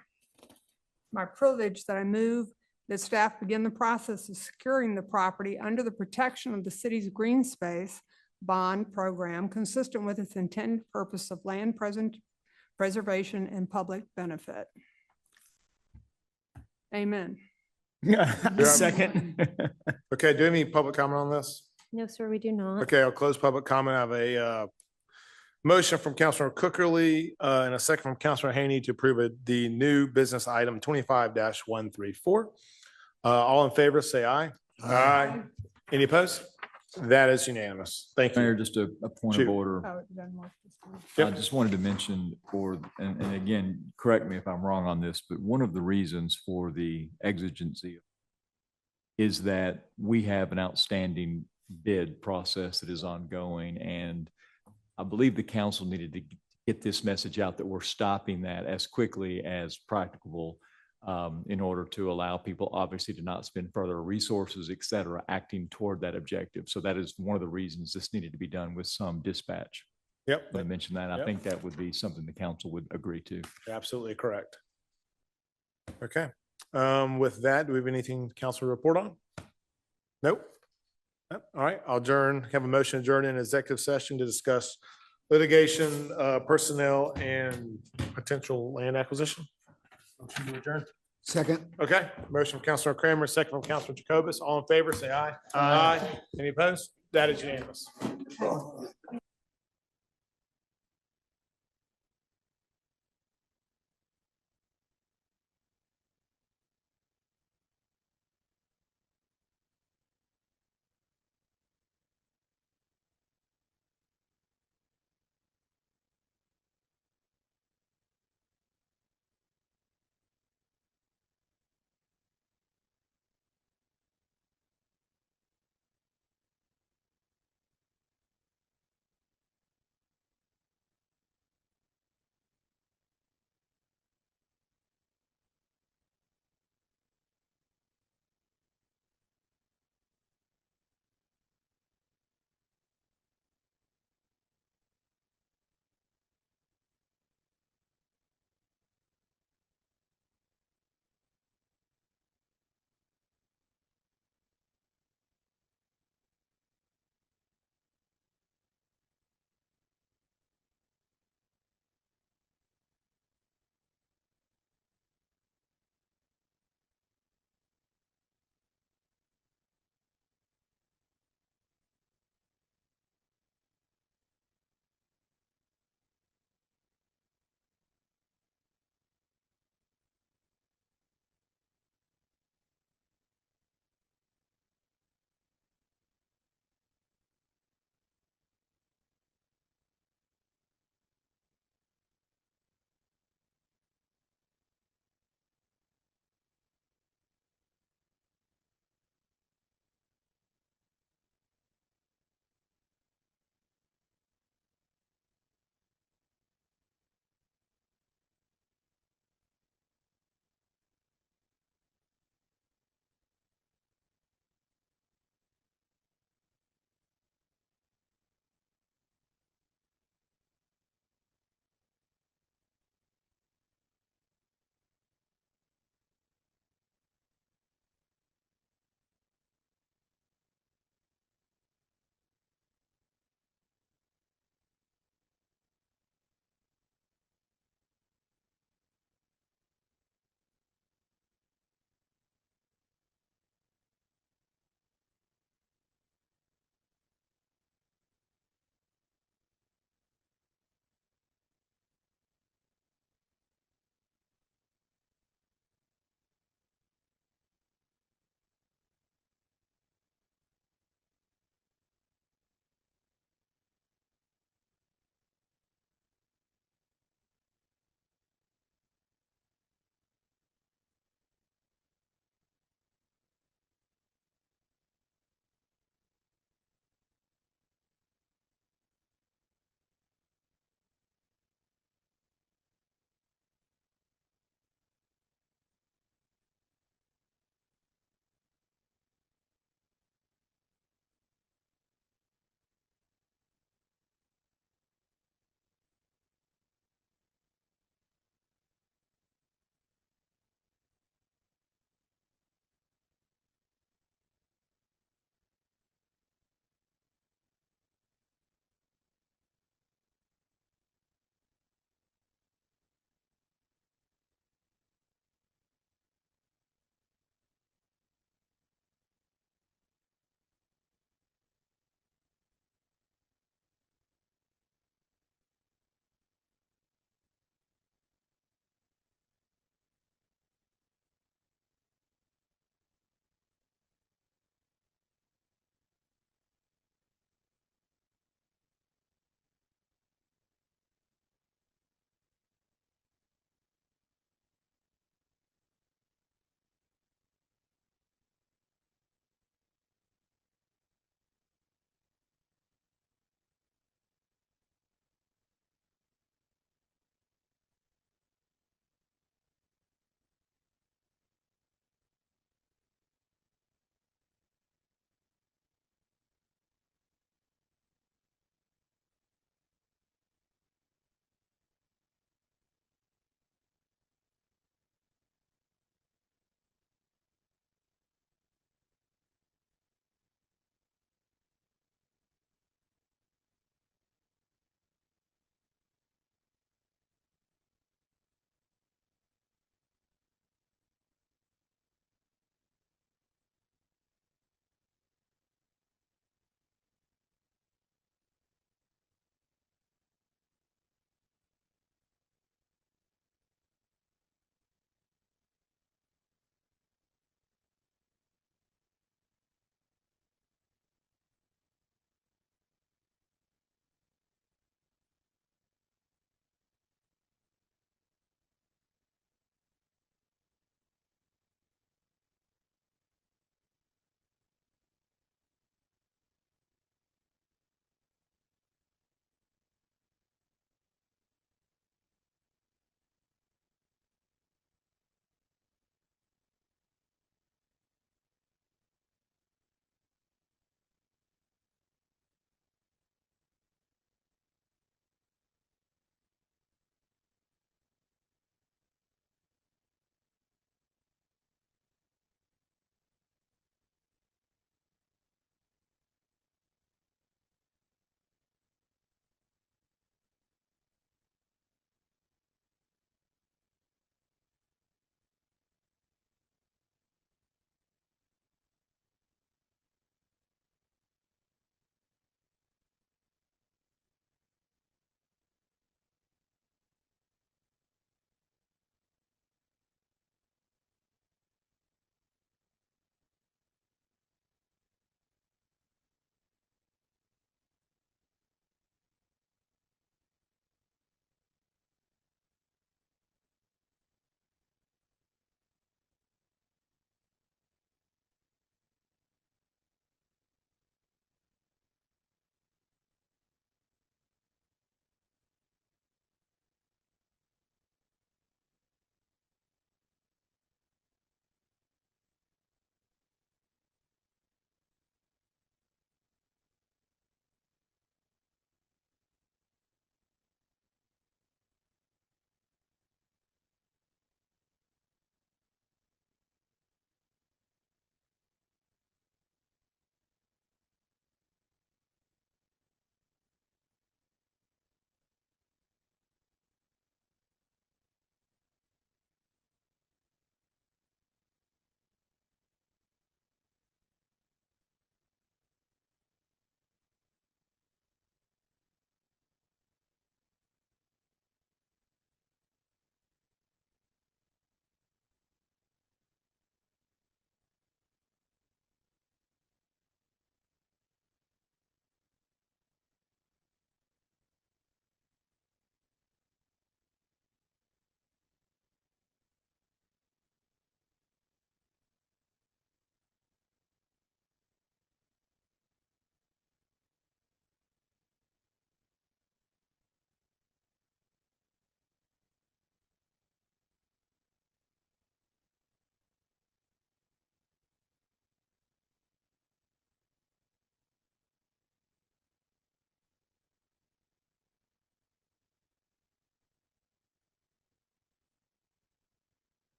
my privilege that I move that staff begin the process of securing the property under the protection of the city's green space bond program consistent with its intended purpose of land preservation and public benefit. Amen. Second. Okay, do we have any public comment on this? No, sir, we do not. Okay, I'll close public comment. I have a motion from Councilor Cookerly and a second from Councilor Haney to approve the new business item 25-134. All in favor, say aye. Aye. Any opposed? That is unanimous. Thank Mayor, you. just a point Shoot. of order. Oh, it doesn't work this time. I Yep. just wanted to mention and again, correct me if I'm wrong on this, but one of the reasons for the exigency is that we have an outstanding bid process that is ongoing. And I believe the council needed to get this message out that we're stopping that as quickly as practicable in order to allow people obviously to not spend further resources, et cetera, acting toward that objective. So that is one of the reasons this needed to be done with some dispatch. Yep. I mentioned that. I Yep. think that would be something the council would agree to. Absolutely correct. Okay. With that, do we have anything council to report on? Nope. Nope. All right, I'll have a motion adjourned in executive session to discuss litigation, personnel, and potential land acquisition. Motion to adjourn. Second. Okay, motion from Councilor Kramer, second from Councilor Jacobus. All in favor, say aye. Aye. Any opposed? That is unanimous.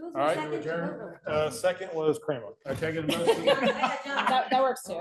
All right, you adjourn. Second was Kramer. I take it a motion. That works too.